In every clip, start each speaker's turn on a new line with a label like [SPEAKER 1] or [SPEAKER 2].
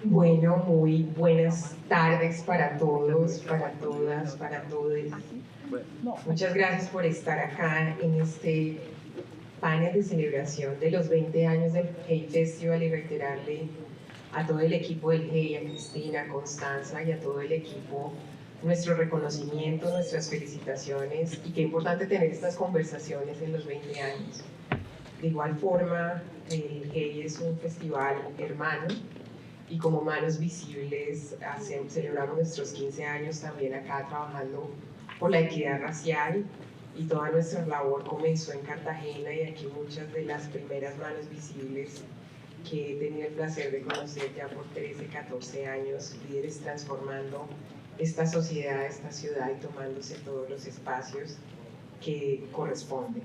[SPEAKER 1] Bueno, muy buenas tardes para todos, para todas, para todos. Muchas gracias por estar acá en este panel de celebración de los 20 años del Hey Festival y reiterarle a todo el equipo del Hey, a Cristina, a Constanza y a todo el equipo nuestro reconocimiento, nuestras felicitaciones y qué importante tener estas conversaciones en los 20 años. De igual forma, el Hey es un festival hermano y como Manos Visibles celebramos nuestros 15 años también acá trabajando por la equidad racial y toda nuestra labor comenzó en Cartagena y aquí muchas de las primeras Manos Visibles que he tenido el placer de conocer ya por 13, 14 años, líderes transformando esta sociedad, esta ciudad y tomándose todos los espacios que corresponden.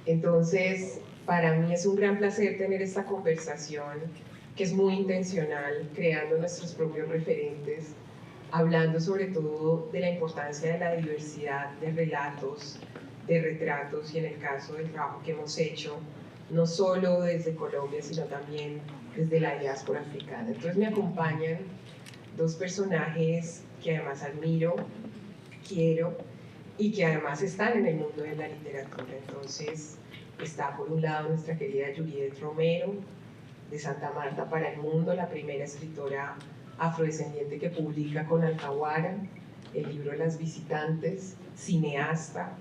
[SPEAKER 1] Entonces, para mí es un gran placer tener esta conversación que es muy intencional, creando nuestros propios referentes, hablando sobre todo de la importancia de la diversidad de relatos, de retratos y en el caso del trabajo que hemos hecho, no solo desde Colombia, sino también desde la diáspora africana. Entonces me acompañan dos personajes que además admiro, quiero y que además están en el mundo de la literatura. Entonces está por un lado nuestra querida Juliet Romero, de Santa Marta para el Mundo, la primera escritora afrodescendiente que publica con Alfaguara el libro Las Visitantes, cineasta,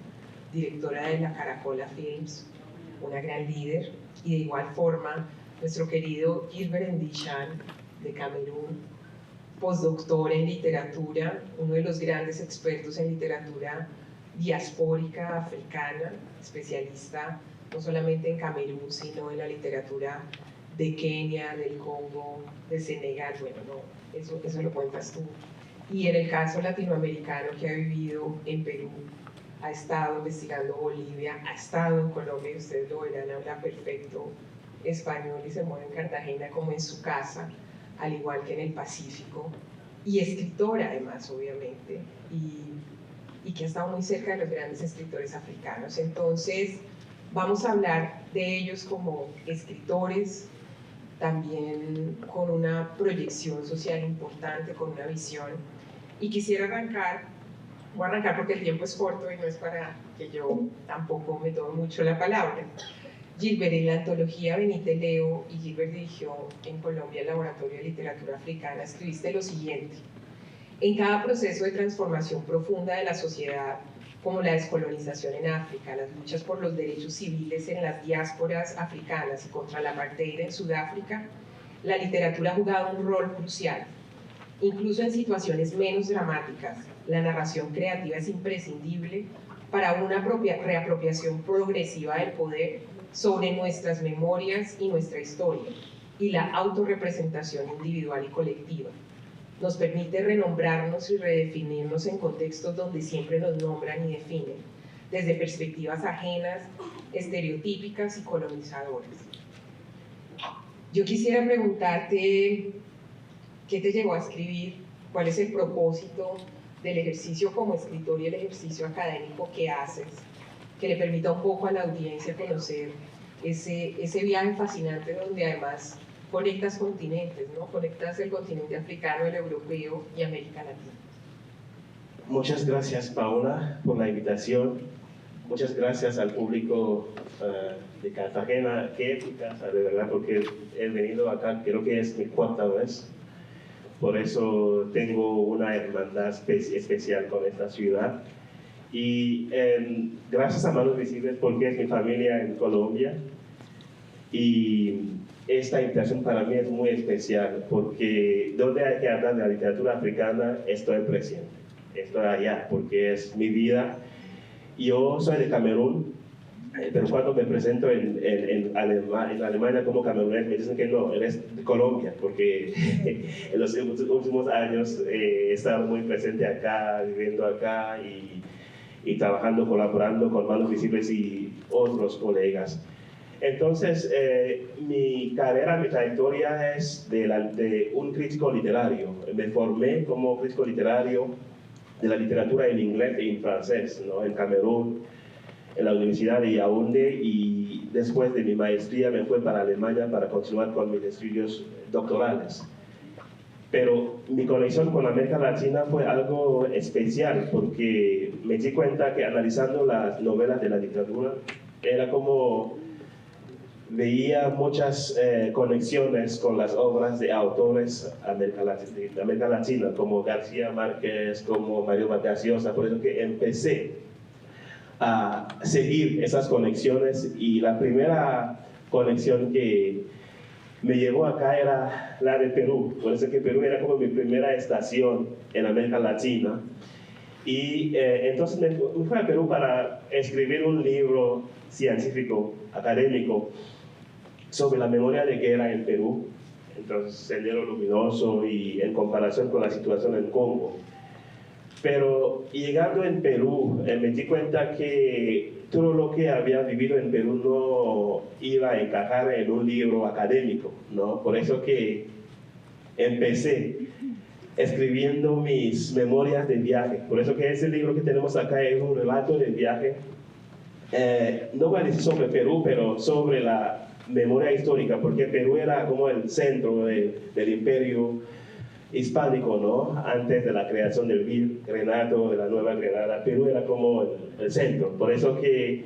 [SPEAKER 1] directora de la Caracola Films, una gran líder, y de igual forma nuestro querido Gilbert Ndichan de Camerún, postdoctor en literatura, uno de los grandes expertos en literatura diaspórica africana, especialista no solamente en Camerún, sino en la literatura de Kenia, del Congo, de Senegal, bueno, no, eso lo cuentas tú. Y en el caso latinoamericano que ha vivido en Perú, ha estado investigando Bolivia, ha estado en Colombia, y ustedes lo verán, habla perfecto español y se mueve en Cartagena como en su casa, al igual que en el Pacífico, y escritora además, obviamente, y que ha estado muy cerca de los grandes escritores africanos. Entonces, vamos a hablar de ellos como escritores, también con una proyección social importante, con una visión. Y quisiera voy a arrancar porque el tiempo es corto y no es para que yo tampoco me tome mucho la palabra. Gilbert, en la antología Benite Leo, y Gilbert dirigió en Colombia el Laboratorio de Literatura Africana, escribiste lo siguiente: en cada proceso de transformación profunda de la sociedad, como la descolonización en África, las luchas por los derechos civiles en las diásporas africanas y contra la apartheid en Sudáfrica, la literatura ha jugado un rol crucial. Incluso en situaciones menos dramáticas, la narración creativa es imprescindible para una reapropiación progresiva del poder sobre nuestras memorias y nuestra historia, y la autorrepresentación individual y colectiva. Nos permite renombrarnos y redefinirnos en contextos donde siempre nos nombran y definen, desde perspectivas ajenas, estereotípicas y colonizadoras. Yo quisiera preguntarte, ¿qué te llevó a escribir? ¿Cuál es el propósito del ejercicio como escritor y el ejercicio académico que haces, que le permita un poco a la audiencia conocer ese viaje fascinante donde además conectas continentes, ¿no? Conectas el continente africano, el europeo y América Latina?
[SPEAKER 2] Muchas gracias, Paola, por la invitación. Muchas gracias al público de Cartagena, que es mi casa, de verdad, porque he venido acá, creo que es mi cuarta vez. Por eso tengo una hermandad especial con esta ciudad. Y gracias a Manos Visibles, porque es mi familia en Colombia. Y esta invitación para mí es muy especial, porque donde hay que hablar de la literatura africana, estoy presente. Estoy allá, porque es mi vida. Yo soy de Camerún, pero cuando me presento en Alemania como camerunés, me dicen que no, eres de Colombia, porque en los últimos años he estado muy presente acá, viviendo acá y trabajando, colaborando con Manos Visibles y otros colegas. Entonces, mi carrera, mi trayectoria es de un crítico literario. Me formé como crítico literario de la literatura en inglés y en francés, ¿no? En Camerún, en la Universidad de Yaoundé, y después de mi maestría me fui para Alemania para continuar con mis estudios doctorales. Pero mi conexión con América Latina fue algo especial porque me di cuenta que analizando las novelas de la dictadura era como veía muchas conexiones con las obras de autores de América Latina, como García Márquez, como Mario Vargas Llosa. Por eso que empecé a seguir esas conexiones, y la primera conexión que me llevó acá era la de Perú. Por eso que Perú era como mi primera estación en América Latina. Y entonces me fui a Perú para escribir un libro científico, académico, sobre la memoria de guerra en Perú. Entonces, Sendero Luminoso, y en comparación con la situación en Congo. Pero llegando en Perú, me di cuenta que todo lo que había vivido en Perú no iba a encajar en un libro académico, ¿no? Por eso que empecé escribiendo mis memorias de viaje. Por eso que ese libro que tenemos acá es un relato de viaje. No voy a decir sobre Perú, pero sobre la memoria histórica, porque Perú era como el centro del imperio hispánico, ¿no? Antes de la creación del Virreinato de la Nueva Granada, Perú era como el centro. Por eso que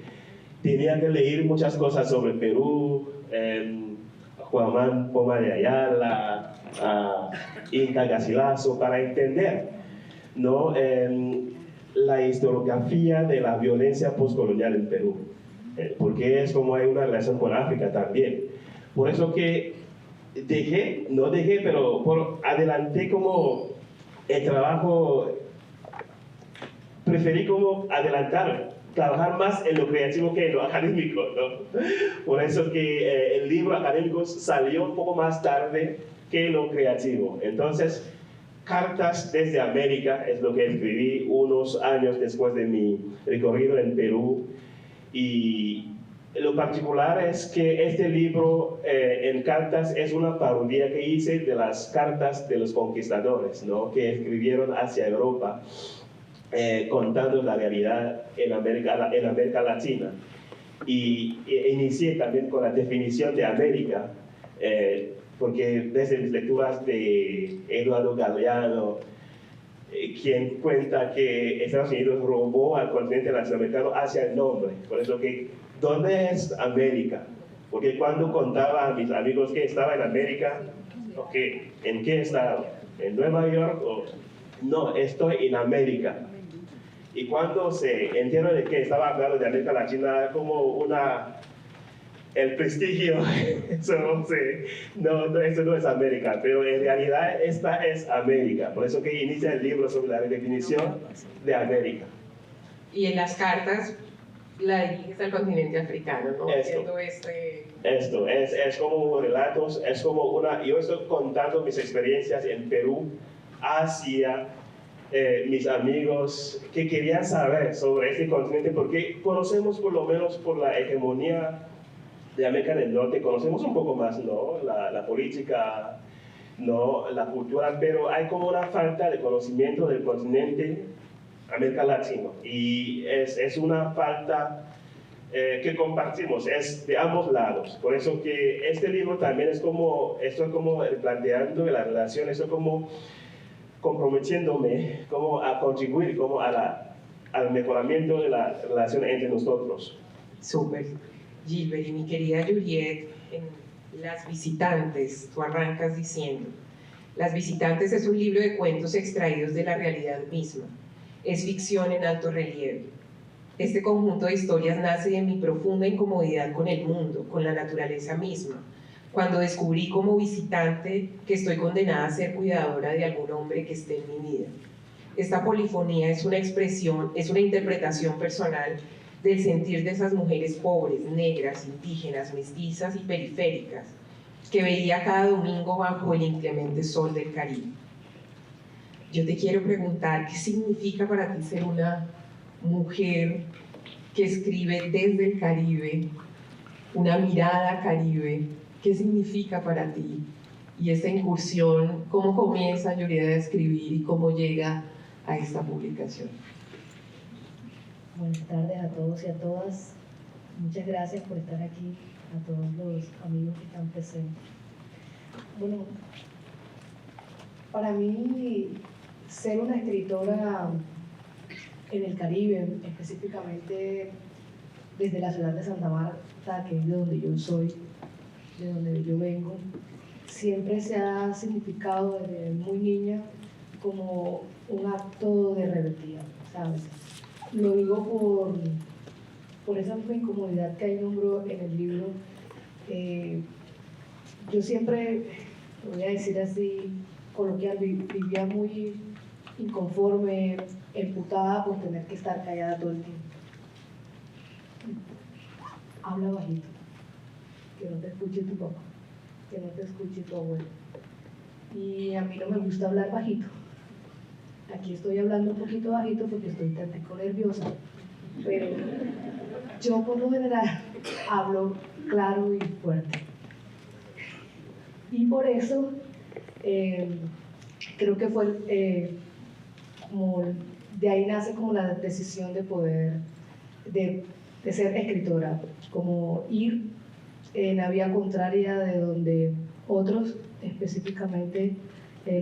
[SPEAKER 2] tenía que leer muchas cosas sobre Perú, Juan Poma de Ayala, Inca Garcilaso, para entender, ¿no? La historiografía de la violencia postcolonial en Perú, porque es como hay una relación con África también. Por eso que adelanté como el trabajo, preferí como trabajar más en lo creativo que en lo académico, ¿no? Por eso que el libro académico salió un poco más tarde que lo creativo. Entonces, Cartas desde América es lo que escribí unos años después de mi recorrido en Perú. Y lo particular es que este libro, en Cartas, es una parodia que hice de las cartas de los conquistadores, ¿no? Que escribieron hacia Europa, contando la realidad en América Latina. Y inicié también con la definición de América, porque desde mis lecturas de Eduardo Galeano, quien cuenta que Estados Unidos robó al continente latinoamericano hacia el nombre. Por eso que, ¿dónde es América? Porque cuando contaba a mis amigos que estaba en América, okay, ¿en qué estado? ¿En Nueva York? No, estoy en América. Y cuando se enteró de que estaba hablando de América Latina, como el prestigio, eso no es América, pero en realidad esta es América. Por eso que inicia el libro sobre la redefinición de América.
[SPEAKER 1] Y en las cartas la diriges al continente africano, ¿no?
[SPEAKER 2] Esto es como relatos, es como yo estoy contando mis experiencias en Perú hacia mis amigos que querían saber sobre este continente, porque conocemos, por lo menos por la hegemonía de América del Norte, conocemos un poco más, ¿no? La política, ¿no? La cultura, pero hay como una falta de conocimiento del continente América Latino, y es una falta que compartimos, es de ambos lados. Por eso que este libro también estoy como planteando la relación, estoy como comprometiéndome como a contribuir como al mejoramiento de la relación entre nosotros.
[SPEAKER 1] Súper. Gilbert, y mi querida Juliet, en Las Visitantes, tú arrancas diciendo: Las Visitantes es un libro de cuentos extraídos de la realidad misma. Es ficción en alto relieve. Este conjunto de historias nace de mi profunda incomodidad con el mundo, con la naturaleza misma, cuando descubrí como visitante que estoy condenada a ser cuidadora de algún hombre que esté en mi vida. Esta polifonía es una interpretación personal del sentir de esas mujeres pobres, negras, indígenas, mestizas y periféricas que veía cada domingo bajo el inclemente sol del Caribe. Yo te quiero preguntar, ¿qué significa para ti ser una mujer que escribe desde el Caribe, una mirada caribe? ¿Qué significa para ti? Y esta incursión, ¿cómo comienza Juliet a escribir y cómo llega a esta publicación?
[SPEAKER 3] Buenas tardes a todos y a todas. Muchas gracias por estar aquí, a todos los amigos que están presentes. Bueno,
[SPEAKER 4] Para mí, ser una escritora en el Caribe, específicamente desde la ciudad de Santa Marta, que es de donde yo soy, de donde yo vengo, siempre se ha significado desde muy niña como un acto de rebeldía, ¿sabes? Lo digo por esa misma incomodidad que hay nombro en el libro. Yo siempre, lo voy a decir así, coloquial, vivía muy inconforme, emputada por tener que estar callada todo el tiempo. Habla bajito, que no te escuche tu papá, que no te escuche tu abuelo. Y a mí no me gusta hablar bajito. Aquí estoy hablando un poquito bajito porque estoy tan nerviosa, pero yo por lo general hablo claro y fuerte. Y por eso creo que fue como de ahí nace como la decisión de poder, de ser escritora, como ir en la vía contraria de donde otros, específicamente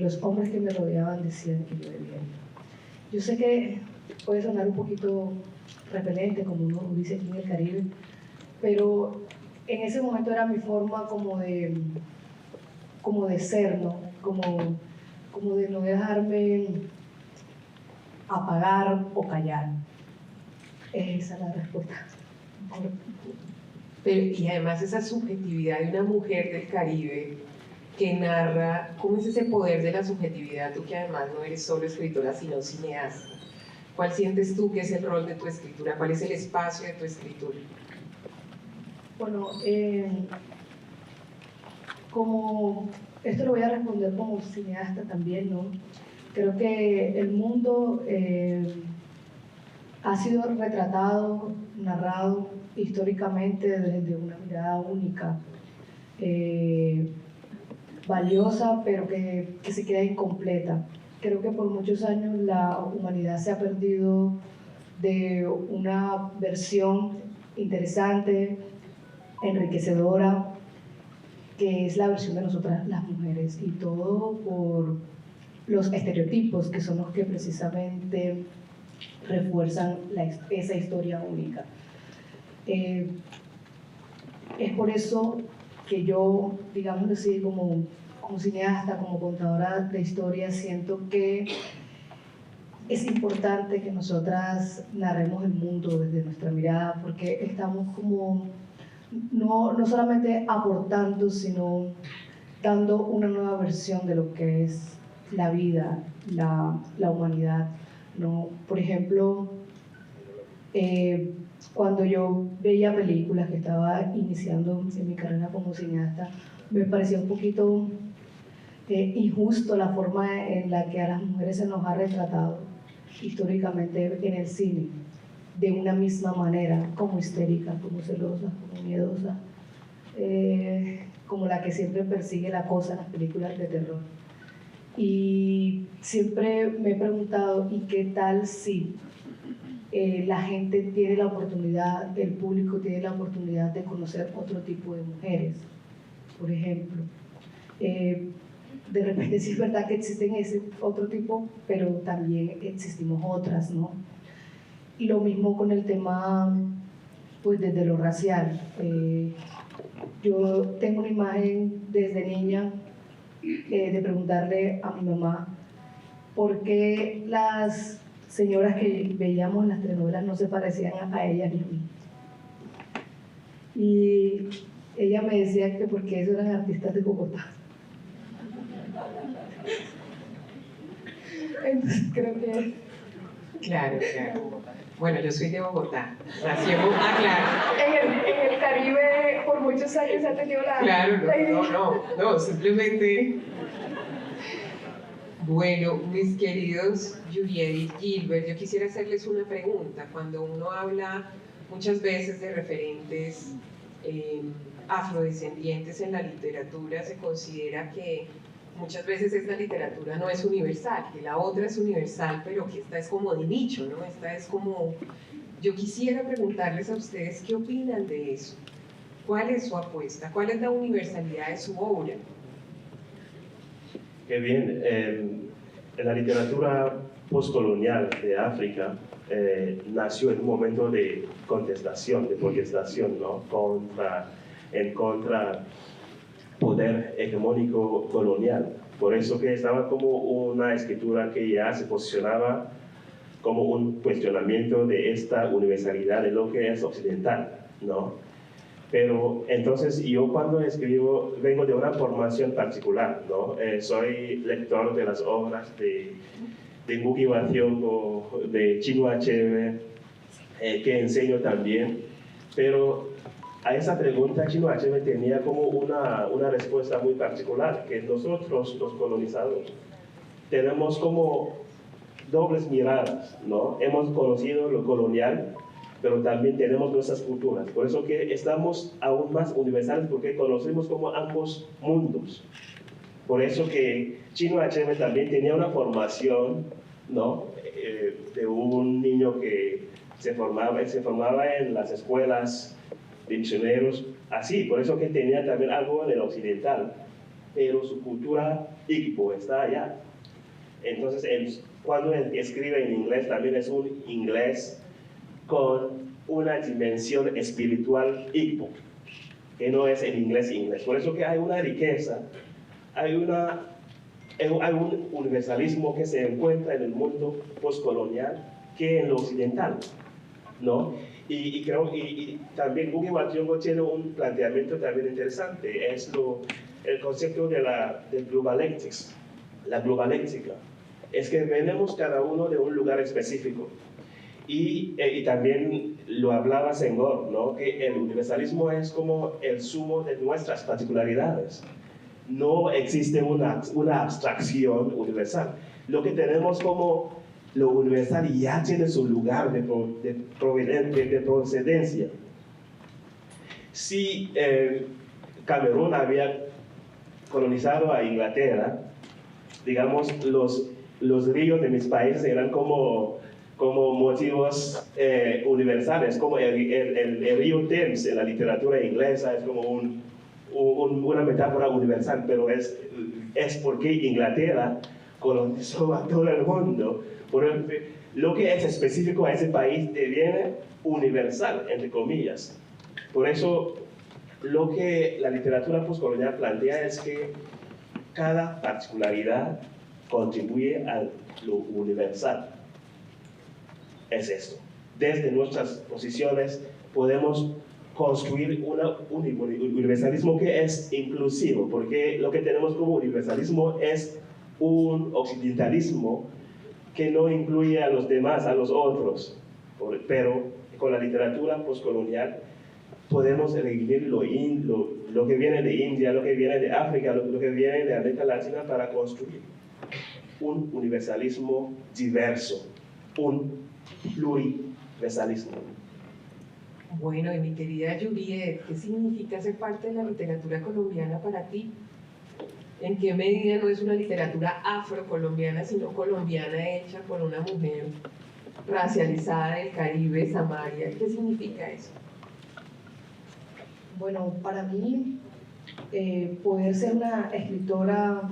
[SPEAKER 4] los hombres que me rodeaban, decían que yo debía ir. Yo sé que puede sonar un poquito repelente, como uno dice aquí en el Caribe, pero en ese momento era mi forma como de ser, ¿no? Como de no dejarme apagar o callar. Esa es la respuesta.
[SPEAKER 1] Pero, y además esa subjetividad de una mujer del Caribe que narra, ¿cómo es ese poder de la subjetividad? Tú que además no eres solo escritora, sino cineasta. ¿Cuál sientes tú que es el rol de tu escritura? ¿Cuál es el espacio de tu escritura?
[SPEAKER 4] Bueno, como esto lo voy a responder como cineasta también, ¿no? Creo que el mundo ha sido retratado, narrado históricamente desde una mirada única, valiosa, pero que se queda incompleta. Creo que por muchos años la humanidad se ha perdido de una versión interesante, enriquecedora, que es la versión de nosotras las mujeres, y todo por los estereotipos que son los que precisamente refuerzan esa historia única. Es por eso que yo, digamos así, como cineasta, como contadora de historias, siento que es importante que nosotras narremos el mundo desde nuestra mirada, porque estamos como no solamente aportando, sino dando una nueva versión de lo que es la vida, la humanidad, ¿no? Por ejemplo, cuando yo veía películas, que estaba iniciando en mi carrera como cineasta, me parecía un poquito injusto la forma en la que a las mujeres se nos ha retratado históricamente en el cine, de una misma manera, como histéricas, como celosas, como miedosas, como la que siempre persigue la cosa en las películas de terror. Y siempre me he preguntado, ¿y qué tal si la gente tiene la oportunidad, el público tiene la oportunidad de conocer otro tipo de mujeres? Por ejemplo, de repente sí es verdad que existen ese otro tipo, pero también existimos otras, ¿no? Y lo mismo con el tema, pues desde lo racial. Yo tengo una imagen desde niña de preguntarle a mi mamá por qué las señoras que veíamos en las telenovelas no se parecían a ella ni a mí. Y ella me decía que porque eso eran artistas de Bogotá. Entonces creo que...
[SPEAKER 1] Claro, claro. Bueno, yo soy de Bogotá. Nací en Bogotá, claro.
[SPEAKER 4] En el Caribe por muchos años ha tenido la...
[SPEAKER 1] Claro, no, simplemente... Bueno, mis queridos Juliet y Gilbert, yo quisiera hacerles una pregunta. Cuando uno habla muchas veces de referentes afrodescendientes en la literatura, se considera que muchas veces esta literatura no es universal, que la otra es universal, pero que esta es como de nicho, ¿no? Esta es como... Yo quisiera preguntarles a ustedes qué opinan de eso. ¿Cuál es su apuesta? ¿Cuál es la universalidad de su obra?
[SPEAKER 2] Qué bien. En la literatura postcolonial de África nació en un momento de contestación, de protestación, ¿no? En contra poder hegemónico colonial. Por eso que estaba como una escritura que ya se posicionaba como un cuestionamiento de esta universalidad de lo que es occidental, ¿no? Pero entonces yo cuando escribo vengo de una formación particular, ¿no? Soy lector de las obras de Ngugi wa Thiong'o, de Chinua Achebe, que enseño también, pero a esa pregunta Chinua Achebe tenía como una respuesta muy particular, que nosotros los colonizados tenemos como dobles miradas, ¿no? Hemos conocido lo colonial, pero también tenemos nuestras culturas. Por eso que estamos aún más universales, porque conocemos como ambos mundos. Por eso que Chinua Achebe también tenía una formación, ¿no? De un niño que se formaba en las escuelas de misioneros, así. Por eso que tenía también algo en el occidental, pero su cultura Igbo está allá. Entonces, cuando escribe en inglés, también es un inglés con una dimensión espiritual Igbo, que no es el inglés. Por eso que hay una riqueza, hay un universalismo que se encuentra en el mundo postcolonial que en lo occidental, ¿no? Y creo y también Ngugi wa Thiong'o tiene un planteamiento también interesante, es el concepto de globalectics, la globaléctica. Es que venimos cada uno de un lugar específico. Y también lo hablaba Senghor, ¿no? Que el universalismo es como el sumo de nuestras particularidades. No existe una abstracción universal. Lo que tenemos como lo universal ya tiene su lugar de procedencia. Si Camerún había colonizado a Inglaterra, digamos, los ríos de mis países eran como motivos universales, como el río Thames en la literatura inglesa es como una metáfora universal, pero es porque Inglaterra colonizó a todo el mundo. Lo que es específico a ese país deviene universal, entre comillas. Por eso, lo que la literatura postcolonial plantea es que cada particularidad contribuye a lo universal. Es esto. Desde nuestras posiciones podemos construir un universalismo que es inclusivo, porque lo que tenemos como universalismo es un occidentalismo que no incluye a los demás, a los otros. Pero con la literatura postcolonial podemos revivir lo que viene de India, lo que viene de África, lo que viene de América Latina para construir un universalismo diverso, un pluriversalismo.
[SPEAKER 1] Bueno, y mi querida Juliet, ¿qué significa ser parte de la literatura colombiana para ti? ¿En qué medida no es una literatura afrocolombiana, sino colombiana hecha por una mujer racializada del Caribe, Samaria? ¿Qué significa eso?
[SPEAKER 4] Bueno, para mí, poder ser una escritora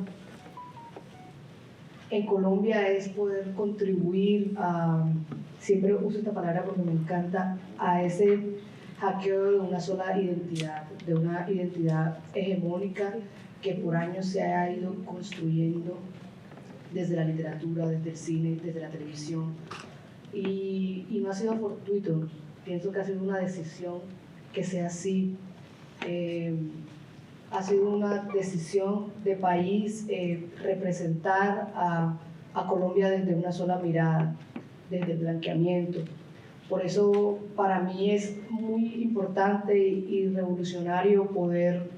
[SPEAKER 4] en Colombia es poder contribuir a, siempre uso esta palabra porque me encanta, a ese hackeo de una sola identidad, de una identidad hegemónica que por años se ha ido construyendo desde la literatura, desde el cine, desde la televisión. Y no ha sido fortuito, pienso que ha sido una decisión que sea así. Ha sido una decisión de país representar a Colombia desde una sola mirada, desde el blanqueamiento. Por eso para mí es muy importante y revolucionario poder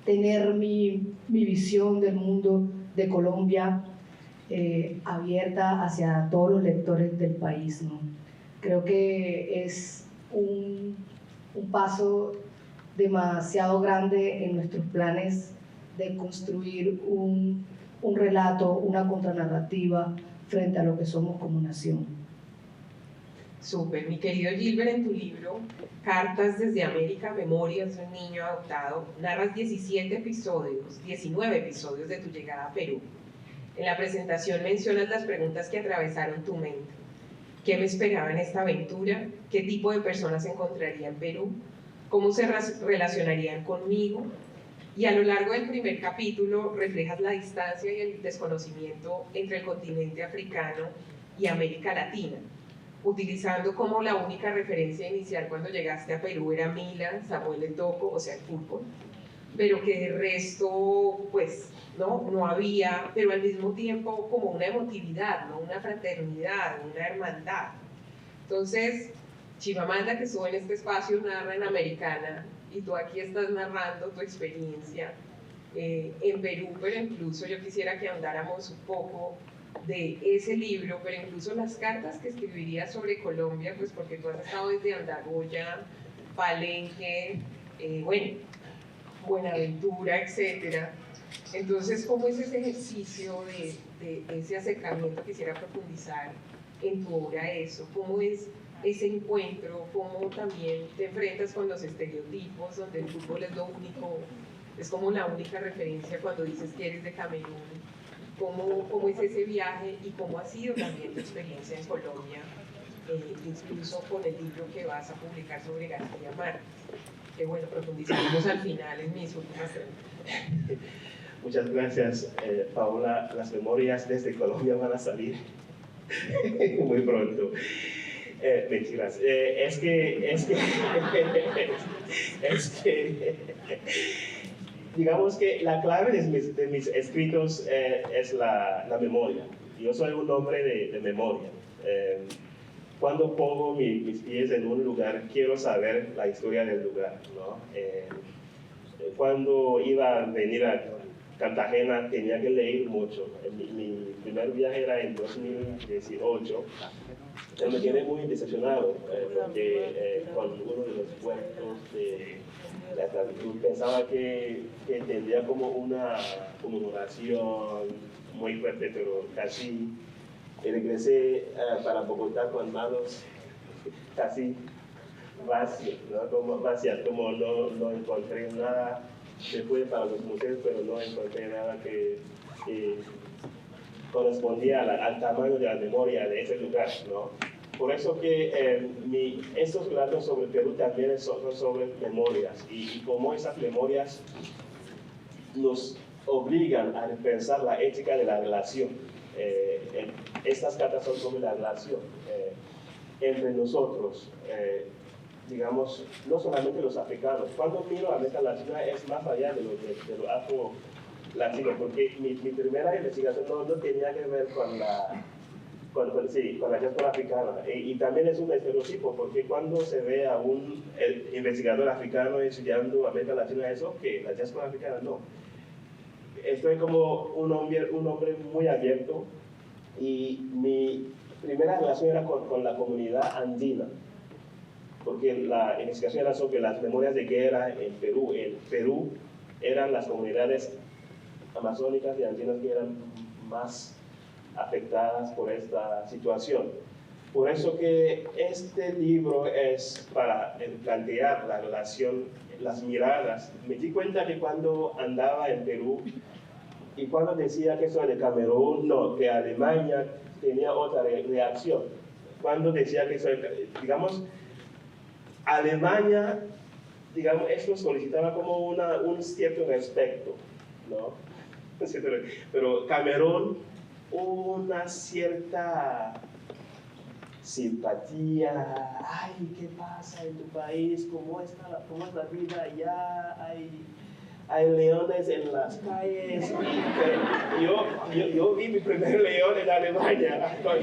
[SPEAKER 4] tener mi visión del mundo de Colombia abierta hacia todos los lectores del país, ¿no? Creo que es un paso demasiado grande en nuestros planes de construir un relato, una contranarrativa frente a lo que somos como nación.
[SPEAKER 1] Súper. Mi querido Gilbert, en tu libro Cartas desde América, Memorias de un niño adoptado, narras 19 episodios de tu llegada a Perú. En la presentación mencionas las preguntas que atravesaron tu mente. ¿Qué me esperaba en esta aventura? ¿Qué tipo de personas encontraría en Perú? ¿Cómo se relacionarían conmigo? Y a lo largo del primer capítulo reflejas la distancia y el desconocimiento entre el continente africano y América Latina, utilizando como la única referencia inicial cuando llegaste a Perú era Mila, Samuel Eto'o, o sea, el fútbol, pero que de resto, pues, no había, pero al mismo tiempo como una emotividad, ¿no? Una fraternidad, una hermandad. Entonces, Chimamanda, que estuvo en este espacio, narra en Americana, y tú aquí estás narrando tu experiencia en Perú, pero incluso yo quisiera que ahondáramos un poco de ese libro, pero incluso las cartas que escribirías sobre Colombia, pues porque tú has estado desde Andagoya, Palenque, bueno, Buenaventura, etcétera. Entonces, ¿cómo es ese ejercicio de ese acercamiento? Quisiera profundizar en tu obra eso. ¿Cómo es ese encuentro? ¿Cómo también te enfrentas con los estereotipos, donde el fútbol es lo único, es como la única referencia cuando dices que eres de Camerún? ¿Cómo es ese viaje y cómo ha sido también tu experiencia en Colombia, incluso con el libro que vas a publicar sobre García Márquez? Que bueno, profundizaremos al final en mis últimas preguntas.
[SPEAKER 2] Muchas gracias, Paola. Las memorias desde Colombia van a salir muy pronto. Mentiras. Es que digamos que la clave de mis escritos es la memoria. Yo soy un hombre de memoria. Cuando pongo mis pies en un lugar, quiero saber la historia del lugar, ¿no? Cuando iba a venir a Cartagena tenía que leer mucho. Mi primer viaje era en 2018. Me quedé muy decepcionado porque con uno de los puertos de la esclavitud pensaba que tendría como una conmemoración muy fuerte, pero casi regresé para Bogotá con manos casi vacías, ¿no? Como no encontré nada. Me fui para los museos, pero no encontré nada que correspondía al tamaño de la memoria de ese lugar, ¿no? Por eso que estos relatos sobre Perú también son sobre memorias y cómo esas memorias nos obligan a repensar la ética de la relación. Estas cartas son sobre la relación entre nosotros, digamos, no solamente los africanos. Cuando miro a América Latina es más allá de lo afro-latino, porque mi primera investigación no tenía que ver con la diáspora africana. Y también es un estereotipo, porque cuando se ve a un investigador africano estudiando América Latina, eso que la diáspora africana no. Estoy como un hombre muy abierto, y mi primera relación era con la comunidad andina, porque la investigación era sobre las memorias de guerra en Perú. En Perú eran las comunidades amazónicas y andinas que eran más afectadas por esta situación. Por eso que este libro es para plantear la relación, las miradas. Me di cuenta que cuando andaba en Perú y cuando decía que soy de Camerún, no, que Alemania tenía otra reacción. Cuando decía que soy, digamos, Alemania, digamos, esto solicitaba como un cierto respeto, ¿no? Pero Camerún, una cierta simpatía. Ay, ¿qué pasa en tu país? ¿Cómo es la vida allá? Hay leones en las calles. Yo vi mi primer león en Alemania con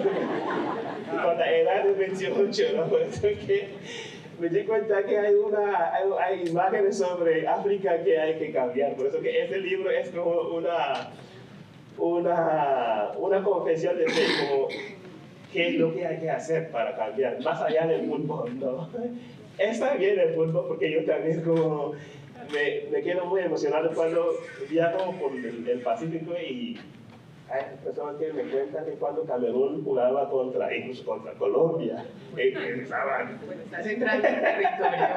[SPEAKER 2] la edad de 28, ¿no? Por eso que me di cuenta que hay imágenes sobre África que hay que cambiar. Por eso que este libro es como una confesión de fe, como qué es lo que hay que hacer para cambiar, más allá del fútbol, ¿no? Está bien el fútbol, porque yo también como me quedo muy emocionado cuando viajo por el Pacífico y hay personas que me cuentan que cuando Camerún jugaba incluso contra Colombia, estaban...
[SPEAKER 1] Bueno, estás entrando en territorio.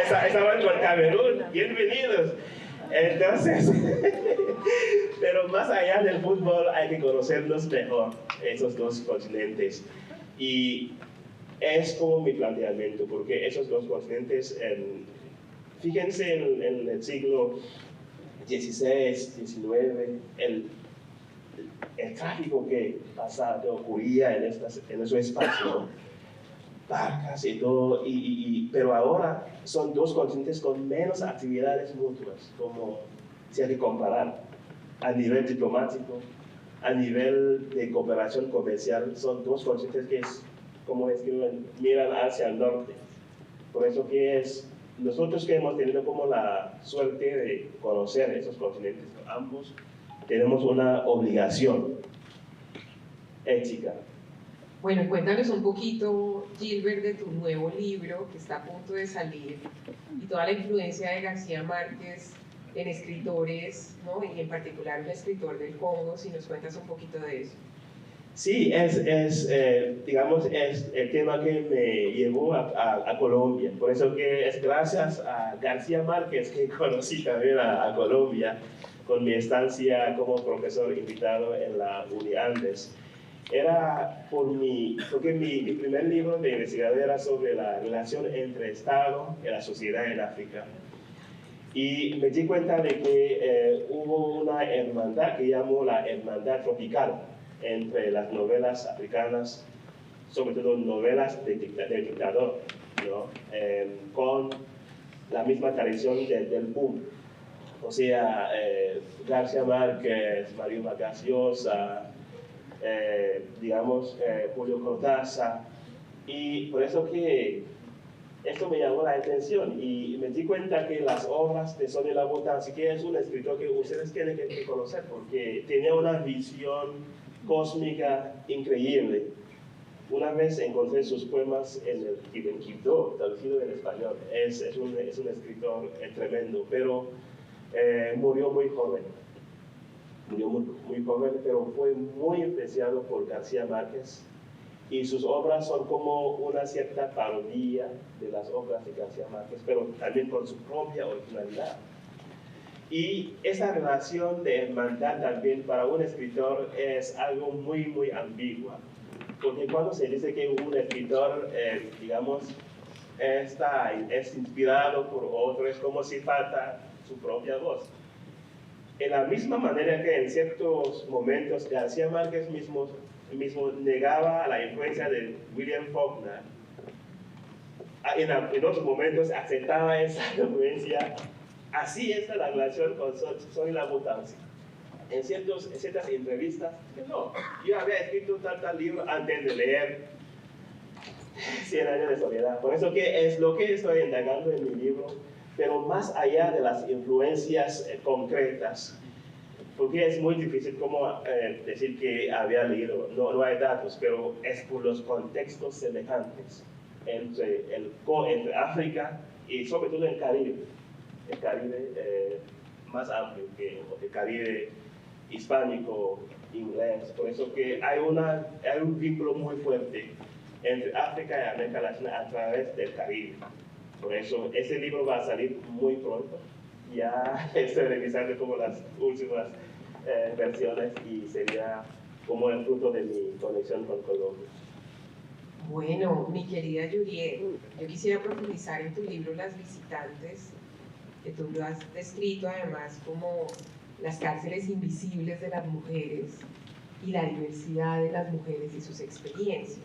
[SPEAKER 2] Estaban con Camerún, bienvenidos. Entonces, pero más allá del fútbol hay que conocerlos mejor, esos dos continentes. Y es como mi planteamiento, porque esos dos continentes, fíjense en el siglo XVI, XIX, el tráfico que ocurría en ese espacio, barcas y todo, pero ahora son dos continentes con menos actividades mutuas, como si hay que comparar a nivel diplomático, a nivel de cooperación comercial, son dos continentes que como escriben, miran hacia el norte. Por eso que nosotros que hemos tenido como la suerte de conocer esos continentes, ambos tenemos una obligación ética.
[SPEAKER 1] Bueno, cuéntanos un poquito, Gilbert, de tu nuevo libro que está a punto de salir y toda la influencia de García Márquez en escritores, ¿no? Y en particular un escritor del Congo, si nos cuentas un poquito de eso.
[SPEAKER 2] Sí, digamos, es el tema que me llevó a Colombia. Por eso que es gracias a García Márquez que conocí también a Colombia con mi estancia como profesor invitado en la UniAndes. Era porque mi primer libro de investigación era sobre la relación entre Estado y la sociedad en África. Y me di cuenta de que hubo una hermandad que llamo la hermandad tropical entre las novelas africanas, sobre todo novelas del dictador, ¿no? Con la misma tradición del boom. O sea, García Márquez, Mario Vargas Llosa, digamos, Julio Cortázar. Y por eso que esto me llamó la atención y me di cuenta que las obras de Sonia Laborde, que es un escritor que ustedes tienen que conocer porque tenía una visión cósmica increíble. Una vez encontré sus poemas en Quibdó, traducido en español. Es un escritor tremendo, pero murió muy joven. Murió muy joven, pero fue muy apreciado por García Márquez. Y sus obras son como una cierta parodia de las obras de García Márquez, pero también con su propia originalidad. Y esa relación de hermandad también para un escritor es algo muy, muy ambigua. Porque cuando se dice que un escritor, digamos, es inspirado por otro, es como si falta su propia voz. En la misma manera que en ciertos momentos García Márquez mismo negaba la influencia de William Faulkner, en otros momentos aceptaba esa influencia. Así está la relación con Sonia Laborde. En ciertas entrevistas, no, yo había escrito tal libro antes de leer 100 años de soledad. Por eso que es lo que estoy indagando en mi libro, pero más allá de las influencias concretas, porque es muy difícil como decir que había leído, no hay datos, pero es por los contextos semejantes entre África y sobre todo el Caribe más amplio que el Caribe hispánico, inglés. Por eso que hay un vínculo muy fuerte entre África y América Latina a través del Caribe. Por eso ese libro va a salir muy pronto. Ya estoy revisando como las últimas versiones y sería como el fruto de mi conexión con Colombia.
[SPEAKER 1] Bueno, mi querida Juliet, yo quisiera profundizar en tu libro Las Visitantes, que tú lo has descrito además como las cárceles invisibles de las mujeres y la diversidad de las mujeres y sus experiencias.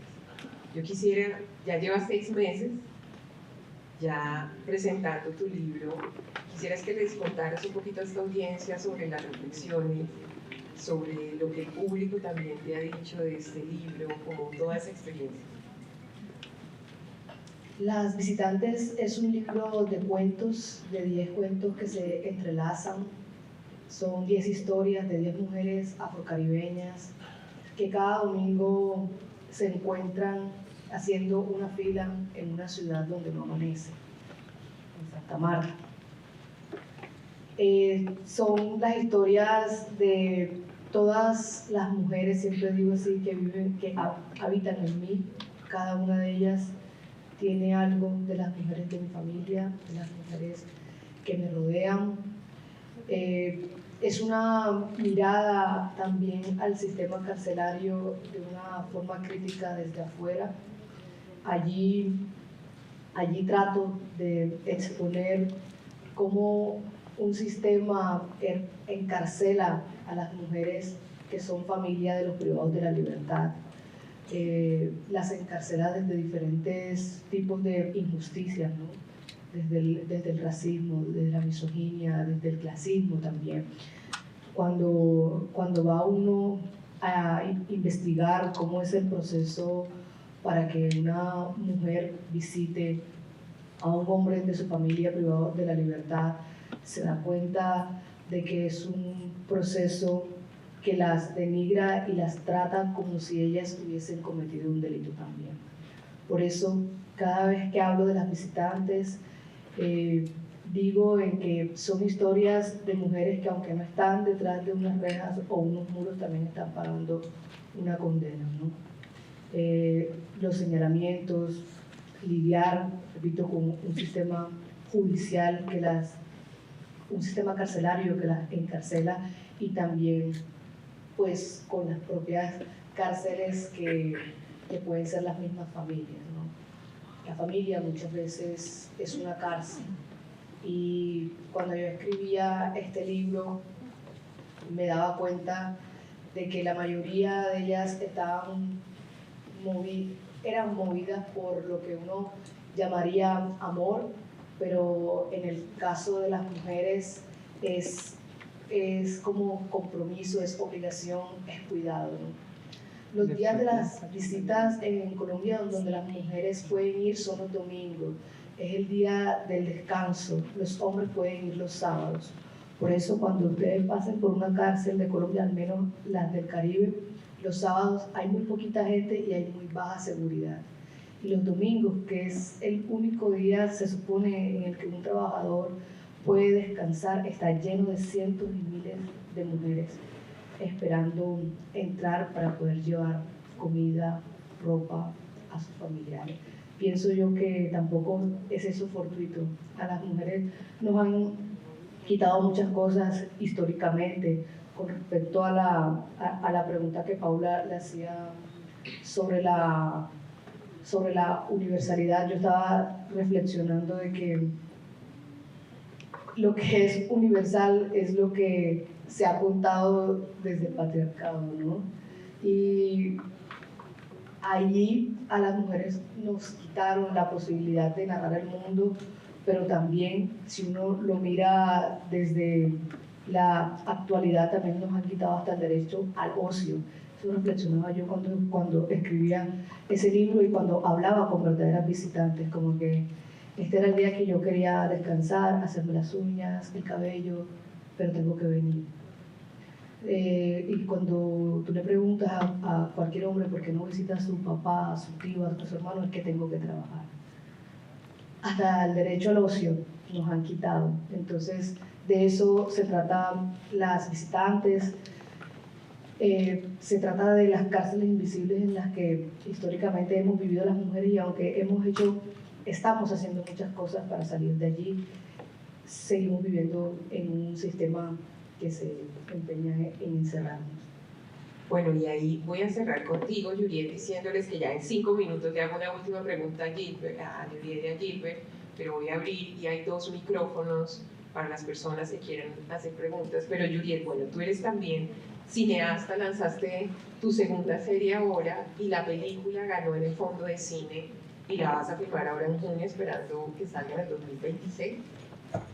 [SPEAKER 1] Yo quisiera, ya llevas 6 meses ya presentando tu libro, quisieras que les contaras un poquito a esta audiencia sobre las reflexiones, sobre lo que el público también te ha dicho de este libro, como toda esa experiencia.
[SPEAKER 3] Las Visitantes es un libro de cuentos, de 10 cuentos que se entrelazan. Son 10 historias de 10 mujeres afrocaribeñas que cada domingo se encuentran haciendo una fila en una ciudad donde no amanece, en Santa Marta. Son las historias de todas las mujeres, siempre digo así, que viven, que habitan en mí, cada una de ellas tiene algo de las mujeres de mi familia, de las mujeres que me rodean. Es una mirada también al sistema carcelario de una forma crítica desde afuera. Allí trato de exponer cómo un sistema encarcela a las mujeres que son familia de los privados de la libertad. Las encarcela desde diferentes tipos de injusticias, ¿no? Desde el racismo, desde la misoginia, desde el clasismo también. Cuando va uno a investigar cómo es el proceso para que una mujer visite a un hombre de su familia privado de la libertad, se da cuenta de que es un proceso que las denigra y las trata como si ellas hubiesen cometido un delito también. Por eso, cada vez que hablo de las visitantes, digo en que son historias de mujeres que, aunque no están detrás de unas rejas o unos muros, también están pagando una condena, ¿no? Los señalamientos, lidiar, repito, con un sistema judicial un sistema carcelario que las encarcela, y también pues con las propias cárceles que pueden ser las mismas familias, ¿no? La familia muchas veces es una cárcel, y cuando yo escribía este libro me daba cuenta de que la mayoría de ellas eran movidas por lo que uno llamaría amor, pero en el caso de las mujeres es como compromiso, es obligación, es cuidado, ¿no? Los días de las visitas en Colombia donde las mujeres pueden ir son los domingos, es el día del descanso, los hombres pueden ir los sábados. Por eso cuando ustedes pasen por una cárcel de Colombia, al menos las del Caribe, los sábados hay muy poquita gente y hay muy baja seguridad. Y los domingos, que es el único día, se supone, en el que un trabajador puede descansar, está lleno de cientos y miles de mujeres esperando entrar para poder llevar comida, ropa a sus familiares. Pienso yo que tampoco es eso fortuito. A las mujeres nos han quitado muchas cosas históricamente. Con respecto a la pregunta que Paula le hacía sobre la universalidad, yo estaba reflexionando de que lo que es universal es lo que se ha contado desde el patriarcado, ¿no? Y allí a las mujeres nos quitaron la posibilidad de narrar el mundo, pero también, si uno lo mira desde la actualidad, también nos han quitado hasta el derecho al ocio. Eso reflexionaba yo cuando escribía ese libro y cuando hablaba con verdaderas visitantes, como que este era el día que yo quería descansar, hacerme las uñas, el cabello, pero tengo que venir. Y cuando tú le preguntas a cualquier hombre por qué no visita a su papá, a su tío, a su hermano, es que tengo que trabajar. Hasta el derecho al ocio nos han quitado. Entonces, de eso se trata las visitantes. Se trata de las cárceles invisibles en las que históricamente hemos vivido las mujeres, y aunque estamos haciendo muchas cosas para salir de allí, seguimos viviendo en un sistema que se empeña en encerrarnos.
[SPEAKER 1] Bueno, y ahí voy a cerrar contigo, Juliet, diciéndoles que ya en 5 minutos te hago una última pregunta a Juliet y a Gilbert, pero voy a abrir y hay 2 micrófonos para las personas que quieran hacer preguntas. Pero Juliet, bueno, tú eres también cineasta, lanzaste tu segunda serie ahora y la película ganó en el Fondo de Cine y la vas a filmar ahora en junio, esperando que salga en el 2026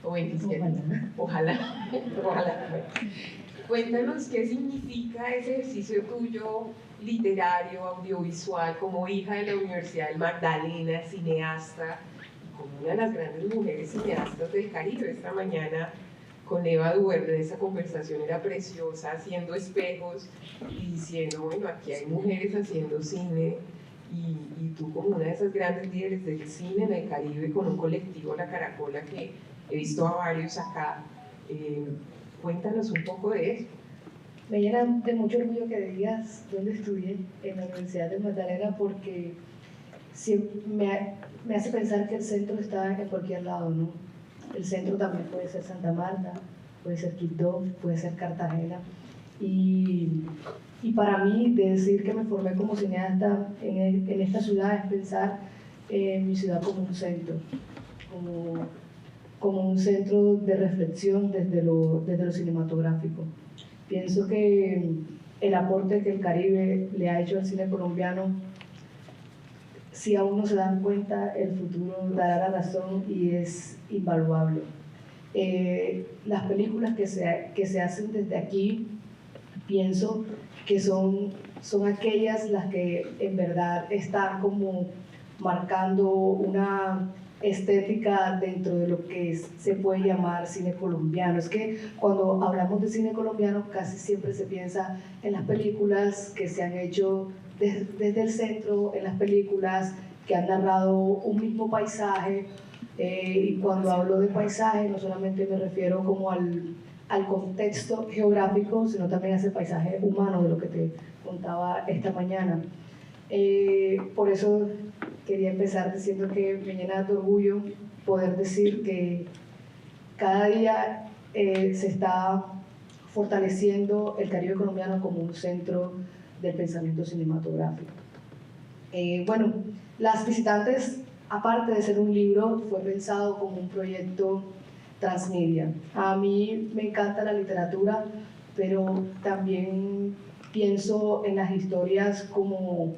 [SPEAKER 1] o 27. Ojalá. Bueno. Cuéntanos qué significa ese ejercicio tuyo literario, audiovisual, como hija de la Universidad del Magdalena, cineasta, como una de las grandes mujeres cineastas del Caribe. Esta mañana con Eva Duerde esa conversación era preciosa, haciendo espejos y diciendo, bueno, aquí hay mujeres haciendo cine, y tú como una de esas grandes líderes del cine en el Caribe con un colectivo, La Caracola, que he visto a varios acá. Cuéntanos un poco de eso.
[SPEAKER 3] Me llena de mucho orgullo que digas dónde estudié, en la Universidad de Magdalena, porque me hace pensar que el centro está en cualquier lado, ¿no? El centro también puede ser Santa Marta, puede ser Quito, puede ser Cartagena. Y para mí, de decir que me formé como cineasta en esta ciudad, es pensar en mi ciudad como un centro, como un centro de reflexión desde lo cinematográfico. Pienso que el aporte que el Caribe le ha hecho al cine colombiano, si aún no se dan cuenta, el futuro dará la razón y es invaluable. Las películas que se hacen desde aquí, pienso que son aquellas las que en verdad están como marcando una estética dentro de lo que se puede llamar cine colombiano. Es que cuando hablamos de cine colombiano casi siempre se piensa en las películas que se han hecho desde el centro, en las películas que han narrado un mismo paisaje, y cuando hablo de paisaje no solamente me refiero como al contexto geográfico, sino también a ese paisaje humano de lo que te contaba esta mañana. Por eso quería empezar diciendo que me llena de orgullo poder decir que cada día se está fortaleciendo el Caribe colombiano como un centro del pensamiento cinematográfico. Bueno, Las Visitantes, aparte de ser un libro, fue pensado como un proyecto transmedia. A mí me encanta la literatura, pero también pienso en las historias como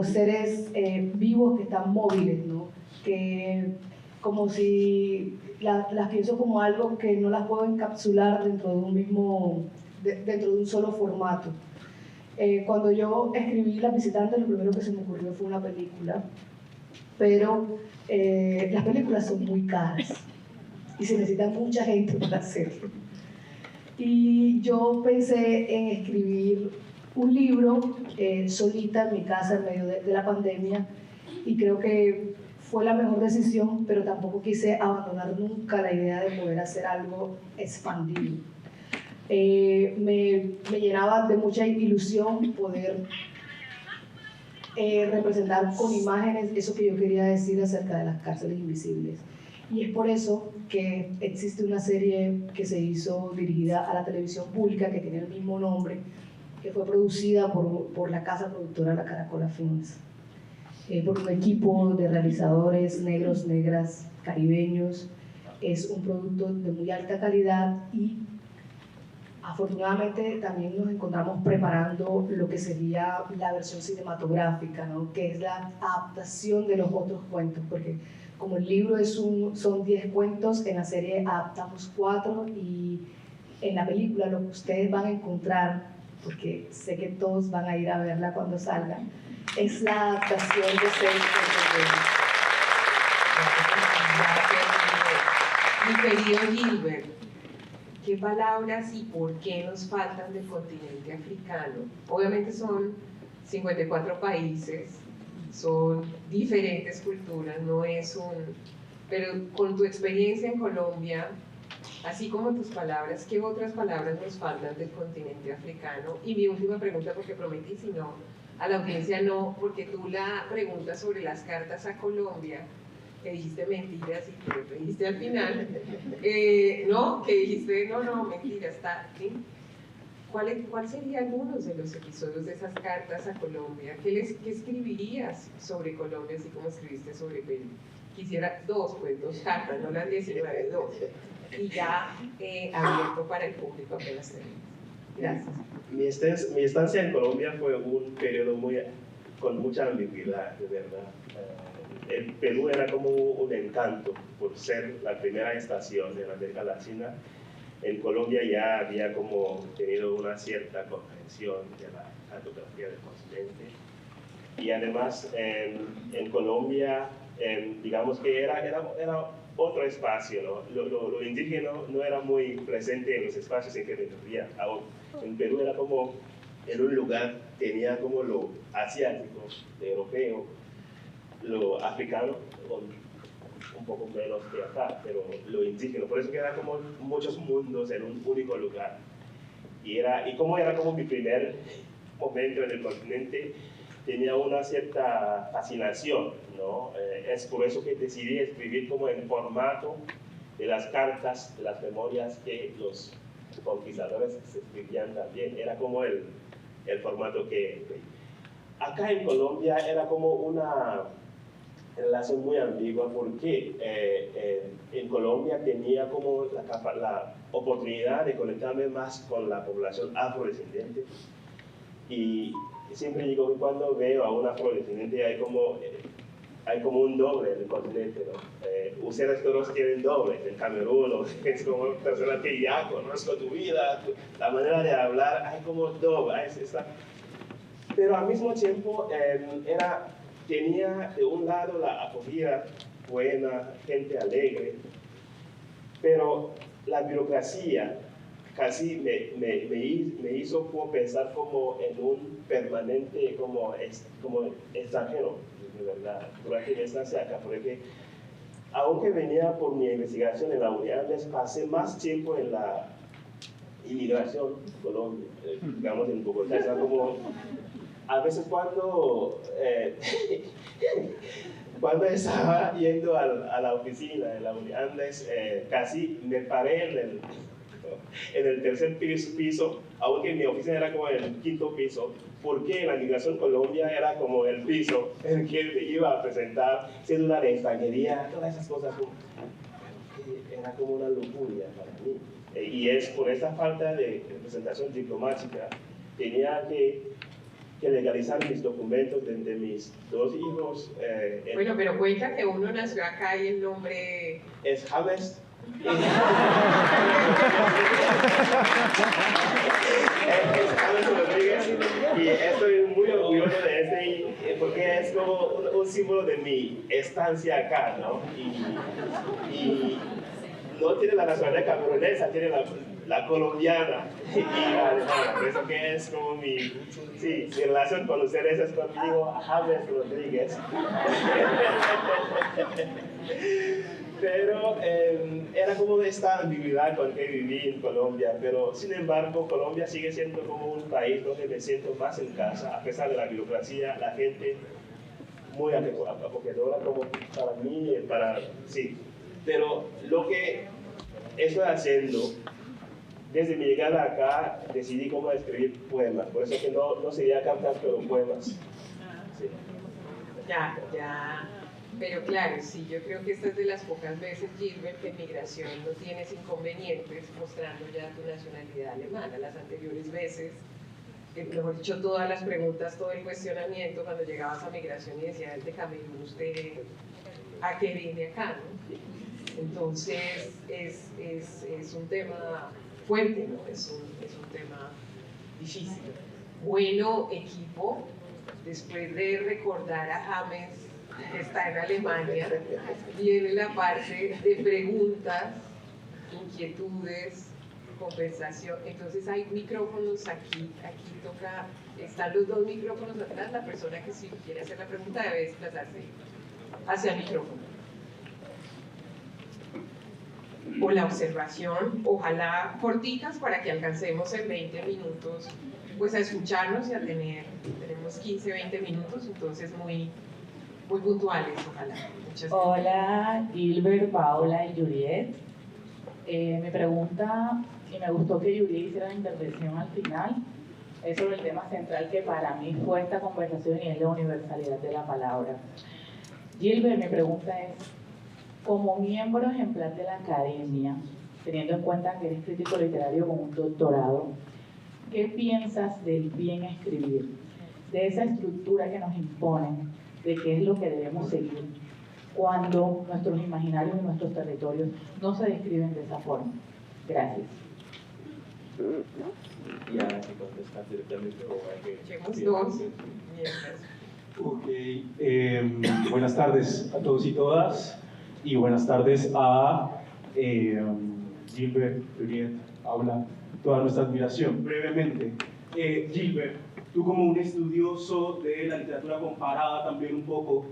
[SPEAKER 3] seres vivos que están móviles, ¿no? Que como si las pienso como algo que no las puedo encapsular dentro de un solo formato. Cuando yo escribí Las Visitantes, lo primero que se me ocurrió fue una película, pero las películas son muy caras y se necesita mucha gente para hacerlo. Y yo pensé en escribir un libro solita en mi casa en medio de la pandemia, y creo que fue la mejor decisión, pero tampoco quise abandonar nunca la idea de poder hacer algo expandido. Me llenaba de mucha ilusión poder representar con imágenes eso que yo quería decir acerca de las cárceles invisibles. Y es por eso que existe una serie que se hizo dirigida a la televisión pública que tiene el mismo nombre, que fue producida por la casa productora La Caracola Films, por un equipo de realizadores negros, negras, caribeños. Es un producto de muy alta calidad y afortunadamente también nos encontramos preparando lo que sería la versión cinematográfica, ¿no? Que es la adaptación de los otros cuentos, porque como el libro son 10 cuentos, en la serie adaptamos 4, y en la película lo que ustedes van a encontrar, porque sé que todos van a ir a verla cuando salga, es la adaptación de 6 cuentos.
[SPEAKER 1] Mi querido Gilbert, ¿qué palabras y por qué nos faltan del continente africano? Obviamente son 54 países, son diferentes culturas, no es pero con tu experiencia en Colombia, así como tus palabras, ¿qué otras palabras nos faltan del continente africano? Y mi última pregunta, porque prometí, si no, a la audiencia no, porque tú la preguntas sobre las cartas a Colombia, que dijiste mentiras y que lo dijiste al final, no, que dijiste, no, mentiras, ¿sí? ¿Cuál sería algunos de los episodios de esas cartas a Colombia? ¿Qué escribirías sobre Colombia, así como escribiste sobre Perú? Quisiera 2 cartas, no las 19, 2. Y ya abierto para el público apenas termine. Gracias.
[SPEAKER 2] Mi estancia en Colombia fue un periodo con mucha ambigüedad, de verdad. El Perú era como un encanto por ser la primera estación de la América Latina. En Colombia ya había como tenido una cierta comprensión de la cartografía del continente. Y además en Colombia, digamos que era otro espacio, ¿no? Lo indígena no era muy presente en los espacios en que me movía. En Perú era como en un lugar, tenía como lo asiático, lo europeo, lo africano, un poco menos de acá, pero lo indígena. Por eso queda como muchos mundos en un único lugar. Y como era como mi primer momento en el continente, tenía una cierta fascinación, ¿no? Es por eso que decidí escribir como en formato de las cartas, de las memorias que los conquistadores se escribían también. Era como el formato que... Acá en Colombia era como una relación muy ambigua porque en Colombia tenía como la oportunidad de conectarme más con la población afrodescendiente, y siempre digo que cuando veo a un afrodescendiente hay como un doble en el continente, ¿no? Ustedes todos tienen dobles en Camerún, es como personas que ya conozco tu vida, la manera de hablar, hay como doble, pero al mismo tiempo tenía de un lado la acogida buena, gente alegre, pero la burocracia casi me hizo como pensar como en un permanente, como extranjero, de verdad, durante mi estancia acá, porque aunque venía por mi investigación en la UNIANDES, pasé más tiempo en la inmigración Colombia, digamos en Bogotá, es como... A veces cuando estaba yendo a la oficina de la UNIANDES, casi me paré en el tercer piso, aunque mi oficina era como en el quinto piso, porque la Migración Colombia era como el piso en el que me iba a presentar cédula de extranjería, todas esas cosas. Era como una locura para mí. Y es por esta falta de representación diplomática, tenía que legalizar mis documentos de mis dos hijos.
[SPEAKER 1] Bueno, pero cuenta que uno nació acá y el nombre...
[SPEAKER 2] Es James. Es James Rodríguez, y estoy muy orgulloso de este, porque es como un símbolo de mi estancia acá, ¿no? Y no tiene la nacionalidad camerunesa, tiene la colombiana y la alemana, por eso que es como mi relación con ustedes es conmigo, James Rodríguez. Pero era como esta ambigüedad con que viví en Colombia, pero sin embargo Colombia sigue siendo como un país donde me siento más en casa, a pesar de la burocracia, la gente muy acogedora como para mí, sí. Pero lo que estoy haciendo, desde mi llegada acá, decidí cómo escribir poemas, por eso que no sería cartas, pero poemas. Sí.
[SPEAKER 1] Ya. Pero claro, sí, yo creo que esta es de las pocas veces, Gilbert, que en migración no tienes inconvenientes mostrando ya tu nacionalidad alemana. Las anteriores veces, mejor dicho, todas las preguntas, todo el cuestionamiento, cuando llegabas a migración y decían, de Camerún, ¿usted a qué viene acá? ¿No? Entonces, es un tema fuerte, ¿no? Es un tema difícil. Bueno, equipo, después de recordar a James, que está en Alemania, viene la parte de preguntas, inquietudes, conversación. Entonces hay micrófonos aquí toca, están los dos micrófonos atrás, la persona que si quiere hacer la pregunta debe desplazarse hacia el micrófono. O la observación, ojalá cortitas para que alcancemos en 20 minutos pues a escucharnos y a tenemos 15, 20 minutos, entonces muy puntuales, ojalá. Muchas gracias.
[SPEAKER 5] Hola, Gilbert, Paola y Juliet. Mi pregunta, y me gustó que Juliet hiciera la intervención al final, es sobre el tema central que para mí fue esta conversación y es la universalidad de la palabra. Gilbert, mi pregunta es, como miembro ejemplar de la academia, teniendo en cuenta que eres crítico literario con un doctorado, ¿qué piensas del bien escribir? De esa estructura que nos imponen, de qué es lo que debemos seguir cuando nuestros imaginarios y nuestros territorios no se describen de esa forma. Gracias.
[SPEAKER 2] Ya, hay que contestar directamente o hay que...
[SPEAKER 1] Echemos dos.
[SPEAKER 6] Ok, buenas tardes a todos y todas, y buenas tardes a Gilbert, Juliet, Paula, toda nuestra admiración. Brevemente, Gilbert, tú como un estudioso de la literatura comparada también un poco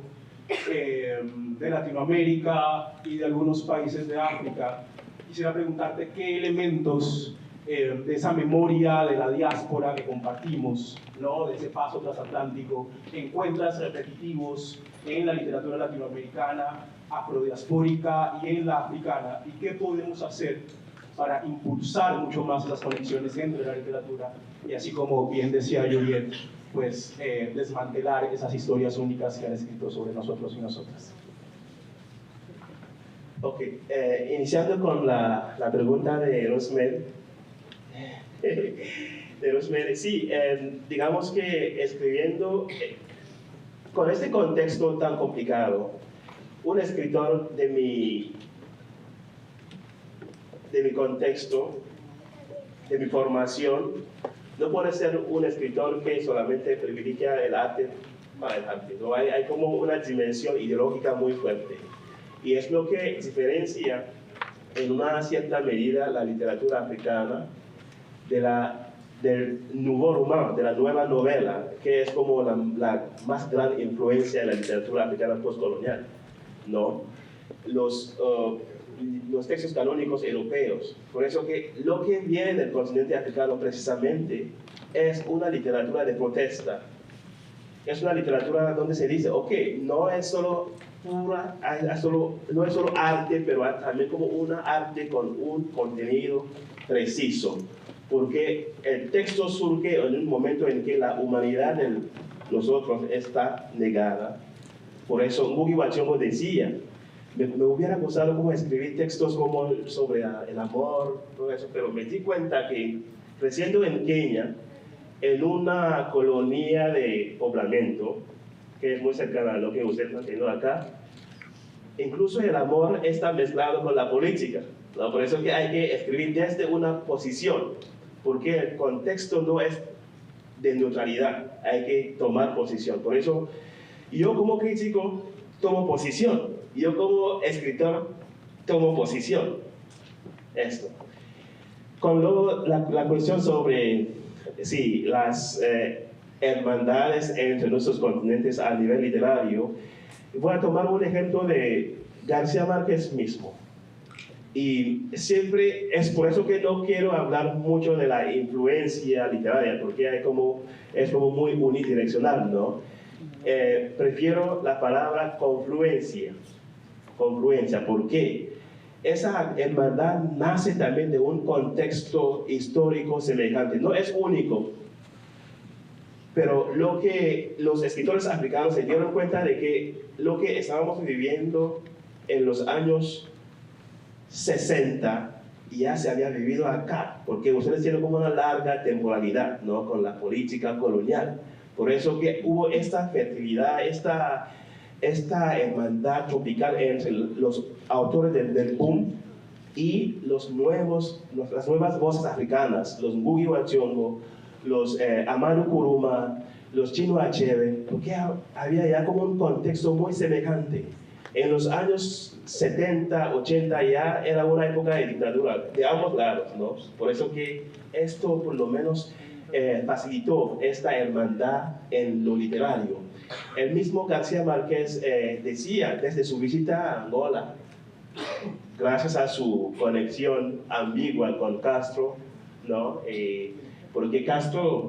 [SPEAKER 6] de Latinoamérica y de algunos países de África, quisiera preguntarte qué elementos de esa memoria de la diáspora que compartimos, ¿no? De ese paso transatlántico, encuentras repetitivos en la literatura latinoamericana, afrodiaspórica y en la africana, y qué podemos hacer para impulsar mucho más esas conexiones entre la literatura y, así como bien decía Juliet, pues desmantelar esas historias únicas que han escrito sobre nosotros y nosotras.
[SPEAKER 2] Ok, iniciando con la pregunta de Rosemary. Sí, digamos que escribiendo con este contexto tan complicado, un escritor de mi contexto, de mi formación, no puede ser un escritor que solamente privilegia el arte para el arte, ¿no? Hay como una dimensión ideológica muy fuerte. Y es lo que diferencia en una cierta medida la literatura africana del nouveau roman, de la nueva novela, que es como la más gran influencia en la literatura africana postcolonial, ¿no? Los textos canónicos europeos. Por eso que lo que viene del continente africano precisamente es una literatura de protesta. Es una literatura donde se dice, ok, no es solo arte, pero también como una arte con un contenido preciso. Porque el texto surge en un momento en que la humanidad de nosotros está negada. Por eso Ngugi wa Thiong'o decía, me hubiera gustado como escribir textos como sobre el amor, todo eso, pero me di cuenta que creciendo en Kenia, en una colonia de poblamiento, que es muy cercana a lo que usted está haciendo acá, incluso el amor está mezclado con la política, ¿no? Por eso que hay que escribir desde una posición, porque el contexto no es de neutralidad, hay que tomar posición. Por eso yo como crítico tomo posición, yo como escritor tomo posición. Esto. Con la cuestión sobre sí, las hermandades entre nuestros continentes a nivel literario, voy a tomar un ejemplo de García Márquez mismo. Y siempre es por eso que no quiero hablar mucho de la influencia literaria, porque es como muy unidireccional, ¿no? Prefiero la palabra confluencia. Confluencia, ¿por qué? Esa hermandad nace también de un contexto histórico semejante, no es único, pero lo que los escritores africanos se dieron cuenta de que lo que estábamos viviendo en los años 60 ya se había vivido acá, porque ustedes tienen como una larga temporalidad, ¿no? Con la política colonial. Por eso que hubo esta fertilidad, esta hermandad tropical entre los autores del boom y las nuevas voces africanas, los Ngugi wa Thiong'o, los Amadou Nkrumah, los Chinua Achebe, porque había ya como un contexto muy semejante. En los años 70, 80 ya era una época de dictadura de ambos lados, ¿no? Por eso que esto por lo menos facilitó esta hermandad en lo literario. El mismo García Márquez decía desde su visita a Angola, gracias a su conexión ambigua con Castro, ¿no? Porque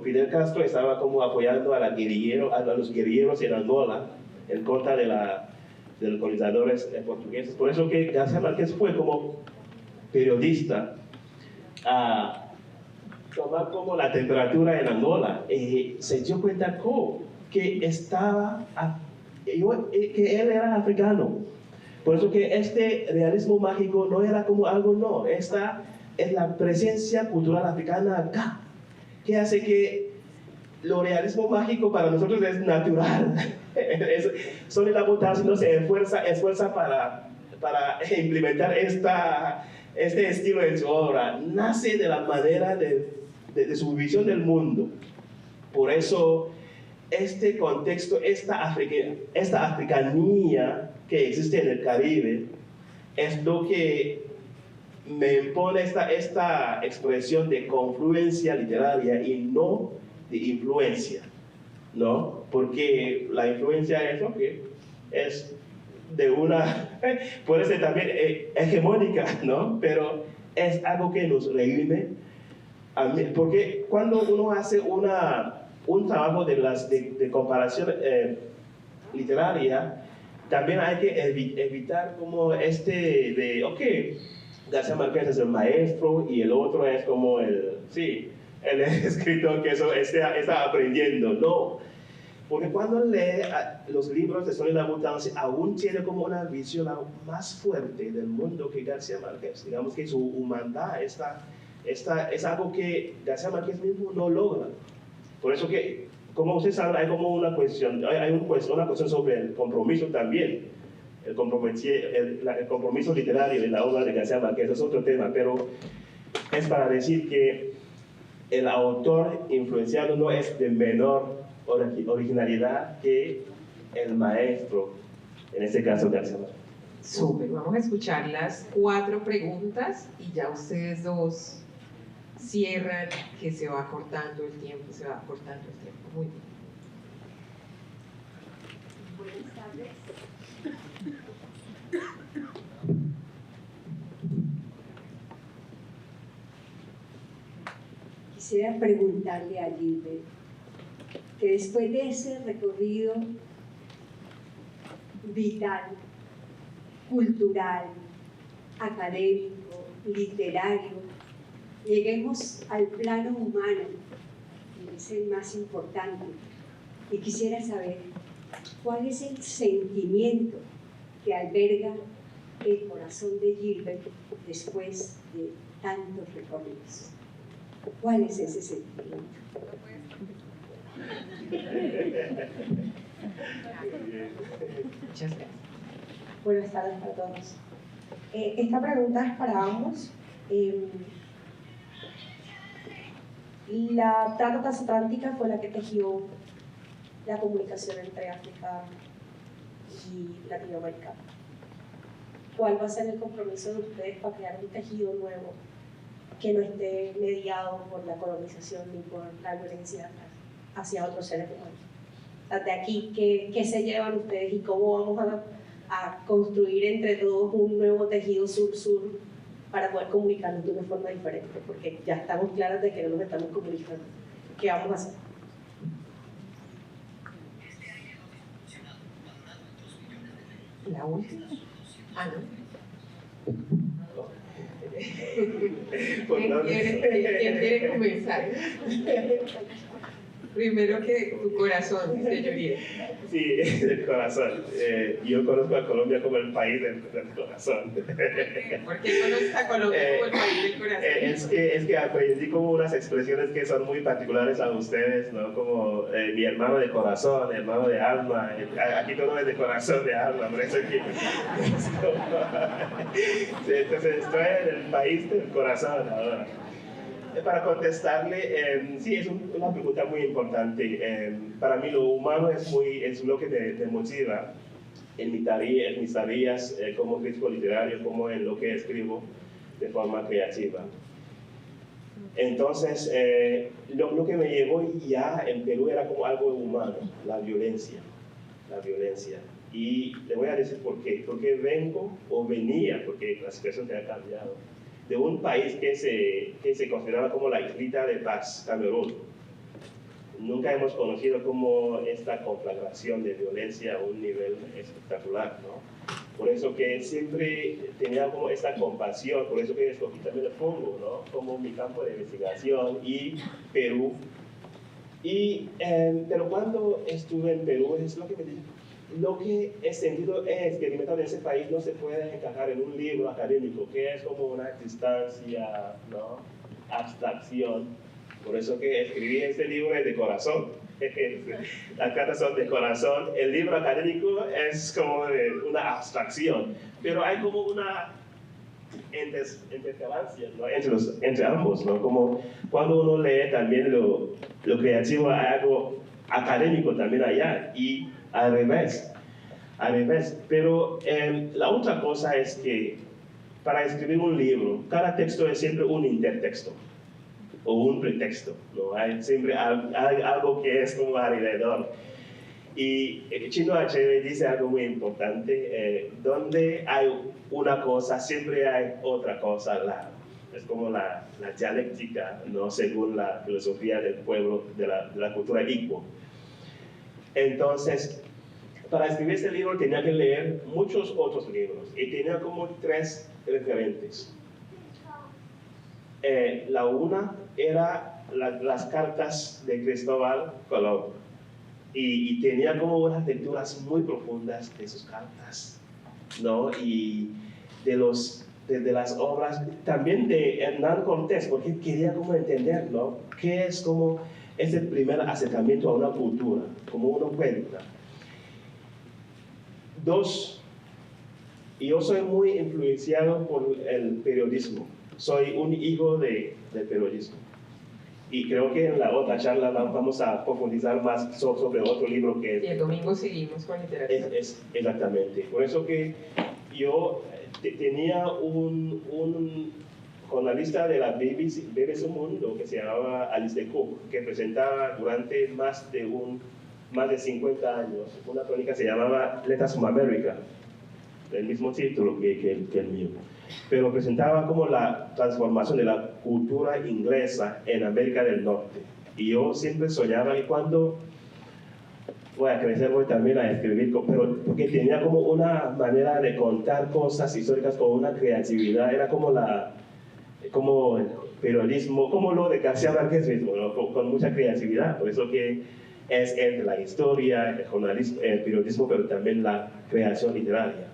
[SPEAKER 2] Fidel Castro estaba como apoyando a los guerrilleros en Angola en contra de los colonizadores portugueses. Por eso que García Márquez fue como periodista a tomar como la temperatura en Angola y se dio cuenta que él era africano. Por eso que este realismo mágico no era como algo, no, esta es la presencia cultural africana acá, que hace que lo realismo mágico para nosotros es natural. Solo la votación no se esfuerza para implementar este estilo en su obra. Nace de la manera de su visión del mundo. Por eso este contexto, esta africanía que existe en el Caribe, es lo que me impone esta expresión de confluencia literaria y no de influencia, ¿no? Porque la influencia es lo que es puede ser también hegemónica, ¿no? Pero es algo que nos redime, porque cuando uno hace un trabajo de comparación literaria, también hay que evitar como ok, García Márquez es el maestro y el otro es como el escritor que está aprendiendo. No, porque cuando lee los libros de Sonia Laboutan, aún tiene como una visión más fuerte del mundo que García Márquez. Digamos que su humanidad es algo que García Márquez mismo no logra. Por eso que, como ustedes saben, hay como una cuestión sobre el compromiso también. El compromiso literario en la obra de García Márquez es otro tema, pero es para decir que el autor influenciado no es de menor originalidad que el maestro, en este caso García Márquez.
[SPEAKER 1] Súper, vamos a escuchar las 4 preguntas y ya ustedes dos cierran, que se va cortando el tiempo, Muy bien.
[SPEAKER 7] Buenas tardes. Quisiera preguntarle a Gilbert que después de ese recorrido vital, cultural, académico, literario, lleguemos al plano humano, que es el más importante, y quisiera saber cuál es el sentimiento que alberga el corazón de Gilbert después de tantos recorridos. ¿Cuál es ese sentimiento?
[SPEAKER 1] Muchas gracias.
[SPEAKER 8] Buenas tardes para todos. Esta pregunta es para ambos. La trata transatlántica fue la que tejió la comunicación entre África y Latinoamérica. ¿Cuál va a ser el compromiso de ustedes para crear un tejido nuevo que no esté mediado por la colonización ni por la violencia hacia otros seres humanos? De aquí, ¿qué se llevan ustedes y cómo vamos a construir entre todos un nuevo tejido sur-sur para poder comunicarnos de una forma diferente? Porque ya estamos claros de que no nos estamos comunicando. ¿Qué vamos a hacer?
[SPEAKER 1] La última. ¿Quién quiere comenzar? Primero que tu corazón, dice Juliet.
[SPEAKER 2] Sí, el corazón. Yo conozco a Colombia como el país del corazón.
[SPEAKER 1] ¿Por qué conoces a Colombia como el país del corazón?
[SPEAKER 2] Es que aprendí como unas expresiones que son muy particulares a ustedes, ¿no? Como mi hermano de corazón, hermano de alma. Aquí todo es de corazón, de alma, por eso que... Entonces estoy en el país del corazón ahora. Para contestarle, sí, es una pregunta muy importante. Para mí lo humano es lo que me motiva en mis tareas como crítico literario, como en lo que escribo de forma creativa. Entonces, lo que me llevó ya en Perú era como algo humano, la violencia. Y le voy a decir por qué. Porque venía, porque la situación se ha cambiado, de un país que se consideraba como la islita de paz, Camerún. Nunca hemos conocido como esta conflagración de violencia a un nivel espectacular, ¿no? Por eso que siempre tenía como esta compasión, por eso que escogí también el Congo, ¿no? Como mi campo de investigación, y Perú. Pero cuando estuve en Perú, es lo que he sentido es experimentado en ese país no se puede encajar en un libro académico, que es como una distancia, ¿no? Abstracción. Por eso que escribí este libro de corazón. Las cartas son de corazón. El libro académico es como una abstracción, pero hay como una intercalancia, ¿no? entre ambos, ¿no? Como cuando uno lee también lo creativo, hay algo académico también allá, y al revés. Pero la otra cosa es que para escribir un libro, cada texto es siempre un intertexto o un pretexto, ¿no? Hay siempre algo que es como alrededor. Y Chinua Achebe dice algo muy importante, donde hay una cosa, siempre hay otra cosa al lado. es como la dialéctica, ¿no? Según la filosofía del pueblo, de la cultura Igbo. Entonces, para escribir este libro tenía que leer muchos otros libros y tenía como 3 referentes. La una era las cartas de Cristóbal Colón y tenía como unas lecturas muy profundas de sus cartas, ¿no? Y de las obras también de Hernán Cortés, porque quería como entender, ¿no? Qué es como ese primer acercamiento a una cultura, como uno cuenta. 2, yo soy muy influenciado por el periodismo. Soy un hijo del periodismo. Y creo que en la otra charla vamos a profundizar más sobre otro libro que...
[SPEAKER 1] Y el domingo seguimos con literatura.
[SPEAKER 2] Exactamente. Por eso que yo tenía con la lista de la BBC Mundo, que se llamaba Alice de Cook, que presentaba durante más de 50 años una crónica que se llamaba Letters from America, el mismo título que el mío, pero presentaba como la transformación de la cultura inglesa en América del Norte. Y yo siempre soñaba que cuando voy a crecer voy también a escribir, pero porque tenía como una manera de contar cosas históricas con una creatividad, era como el periodismo, como lo de García Márquez mismo, ¿no? con mucha creatividad. Por eso que es entre la historia, el jornalismo, el periodismo, pero también la creación literaria.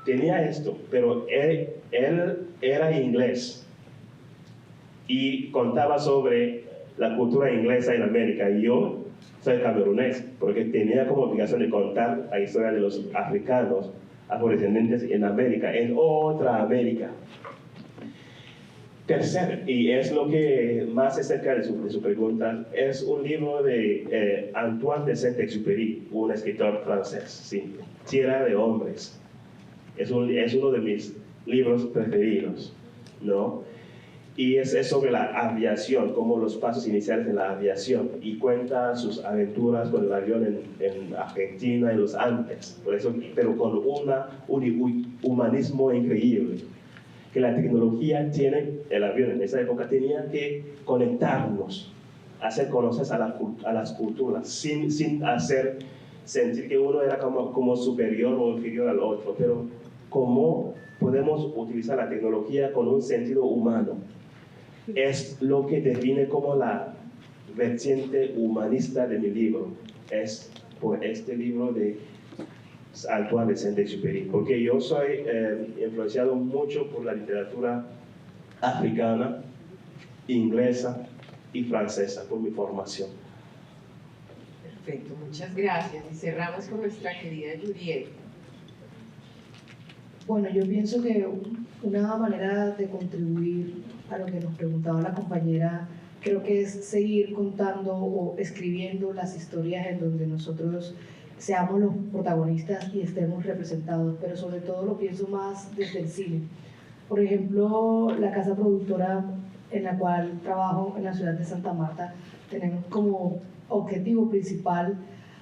[SPEAKER 2] Tenía esto, pero él era inglés y contaba sobre la cultura inglesa en América. Y yo soy camerunés, porque tenía como obligación de contar la historia de los africanos afrodescendientes en América, en otra América. Tercero, y es lo que más es cerca de su pregunta, es un libro de Antoine de Saint-Exupéry, un escritor francés, sí, Tierra de Hombres. Es uno de mis libros preferidos, ¿no? Y es sobre la aviación, como los pasos iniciales de la aviación, y cuenta sus aventuras con el avión en Argentina, en los Andes, por eso, pero con un humanismo increíble. Que la tecnología tiene, el avión en esa época tenía que conectarnos, hacer conocer a las culturas, sin hacer sentir que uno era como superior o inferior al otro, pero cómo podemos utilizar la tecnología con un sentido humano. Es lo que define como la vertiente humanista de mi libro, es por este libro de Antoine de Saint-Exupéry, porque yo soy influenciado mucho por la literatura africana, inglesa y francesa, por mi formación.
[SPEAKER 1] Perfecto, muchas gracias. Y cerramos con nuestra querida Juliet.
[SPEAKER 4] Bueno, yo pienso que una manera de contribuir a lo que nos preguntaba la compañera, creo que es seguir contando o escribiendo las historias en donde nosotros seamos los protagonistas y estemos representados, pero sobre todo lo pienso más desde el cine. Por ejemplo, la casa productora en la cual trabajo en la ciudad de Santa Marta, tenemos como objetivo principal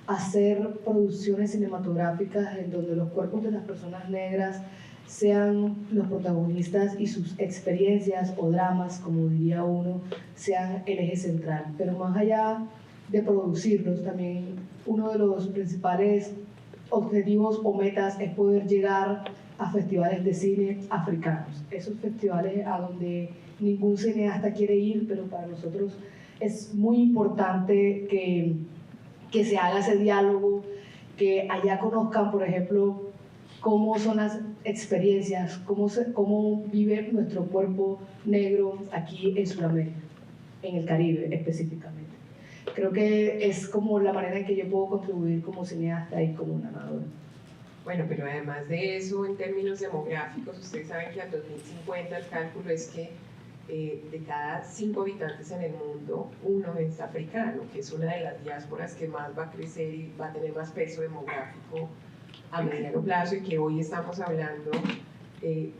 [SPEAKER 4] hacer producciones cinematográficas en donde los cuerpos de las personas negras sean los protagonistas y sus experiencias o dramas, como diría uno, sean el eje central. Pero más allá de producirlos, también uno de los principales objetivos o metas es poder llegar a festivales de cine africanos, esos festivales a donde ningún cineasta quiere ir, pero para nosotros es muy importante que se haga ese diálogo, que allá conozcan, por ejemplo, cómo son las experiencias, cómo vive nuestro cuerpo negro aquí en Sudamérica, en el Caribe específicamente. Creo que es como la manera en que yo puedo contribuir como cineasta y como narradora.
[SPEAKER 1] Bueno, pero además de eso, en términos demográficos, ustedes saben que al 2050 el cálculo es que de cada 5 habitantes en el mundo, 1 es africano, que es una de las diásporas que más va a crecer y va a tener más peso demográfico a mediano plazo, y que hoy estamos hablando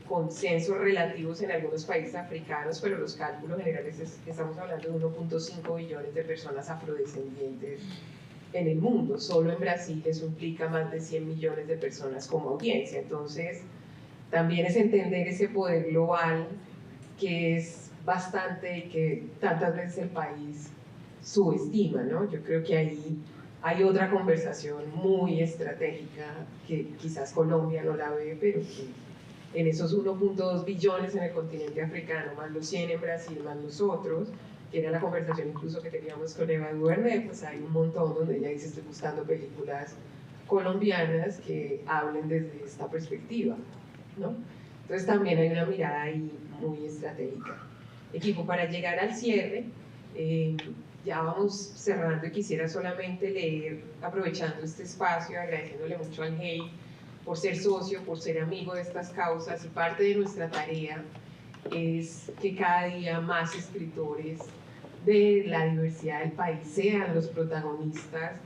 [SPEAKER 1] con censos relativos en algunos países africanos, pero los cálculos generales estamos hablando de 1.5 billones de personas afrodescendientes en el mundo. Solo en Brasil eso implica más de 100 millones de personas como audiencia. Entonces, también es entender ese poder global que es bastante, que tantas veces el país subestima, ¿no? Yo creo que ahí hay otra conversación muy estratégica que quizás Colombia no la ve, pero que en esos 1.2 billones en el continente africano, más los 100 en Brasil, más nosotros, que era la conversación incluso que teníamos con Eva Duvernay, pues hay un montón donde ella dice: estoy buscando películas colombianas que hablen desde esta perspectiva, ¿no? Entonces también hay una mirada ahí muy estratégica. Equipo, para llegar al cierre, ya vamos cerrando y quisiera solamente leer, aprovechando este espacio, agradeciéndole mucho a Angel por ser socio, por ser amigo de estas causas, y parte de nuestra tarea es que cada día más escritores de la diversidad del país sean los protagonistas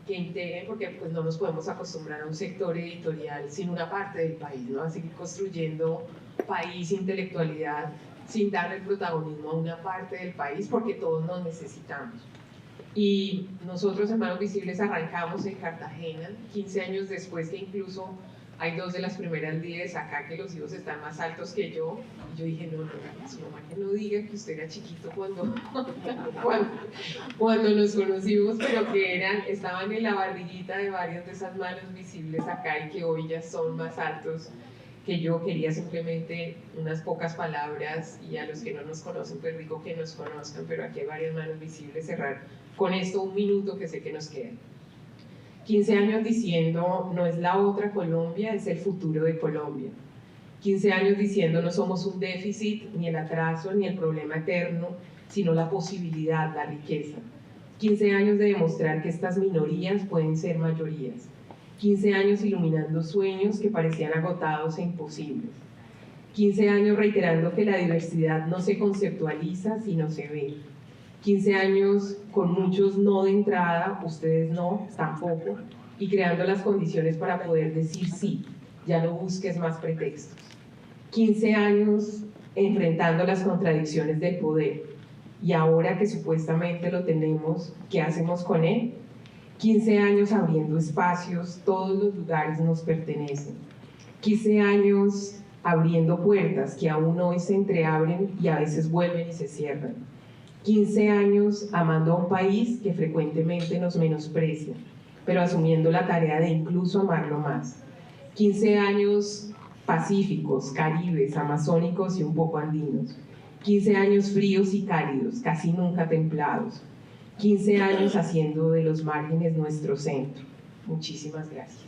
[SPEAKER 1] que integren, porque pues no nos podemos acostumbrar a un sector editorial sin una parte del país, ¿no? Así que construyendo país, intelectualidad, sin darle el protagonismo a una parte del país, porque todos nos necesitamos. Y nosotros en Manos Visibles arrancamos en Cartagena, 15 años después, que incluso hay 2 de las primeras líderes acá que los hijos están más altos que yo. Y yo dije: no, su mamá que no diga que usted era chiquito cuando nos conocimos, pero que estaban en la barriguita de varias de esas Manos Visibles acá y que hoy ya son más altos que yo. Quería simplemente unas pocas palabras, y a los que no nos conocen pues digo que nos conozcan, pero aquí hay varias Manos Visibles. Cerrar con esto 1 minuto que sé que nos queda. 15 años diciendo: no es la otra Colombia, es el futuro de Colombia. 15 años diciendo: no somos un déficit, ni el atraso, ni el problema eterno, sino la posibilidad, la riqueza. 15 años de demostrar que estas minorías pueden ser mayorías. 15 años iluminando sueños que parecían agotados e imposibles. 15 años reiterando que la diversidad no se conceptualiza, sino se ve. 15 años con muchos no de entrada, ustedes no, tampoco, y creando las condiciones para poder decir sí, ya no busques más pretextos. 15 años enfrentando las contradicciones del poder, y ahora que supuestamente lo tenemos, ¿qué hacemos con él? 15 años abriendo espacios, todos los lugares nos pertenecen. 15 años abriendo puertas que aún hoy se entreabren y a veces vuelven y se cierran. 15 años amando a un país que frecuentemente nos menosprecia, pero asumiendo la tarea de incluso amarlo más. 15 años pacíficos, caribes, amazónicos y un poco andinos. 15 años fríos y cálidos, casi nunca templados. 15 años haciendo de los márgenes nuestro centro. Muchísimas gracias.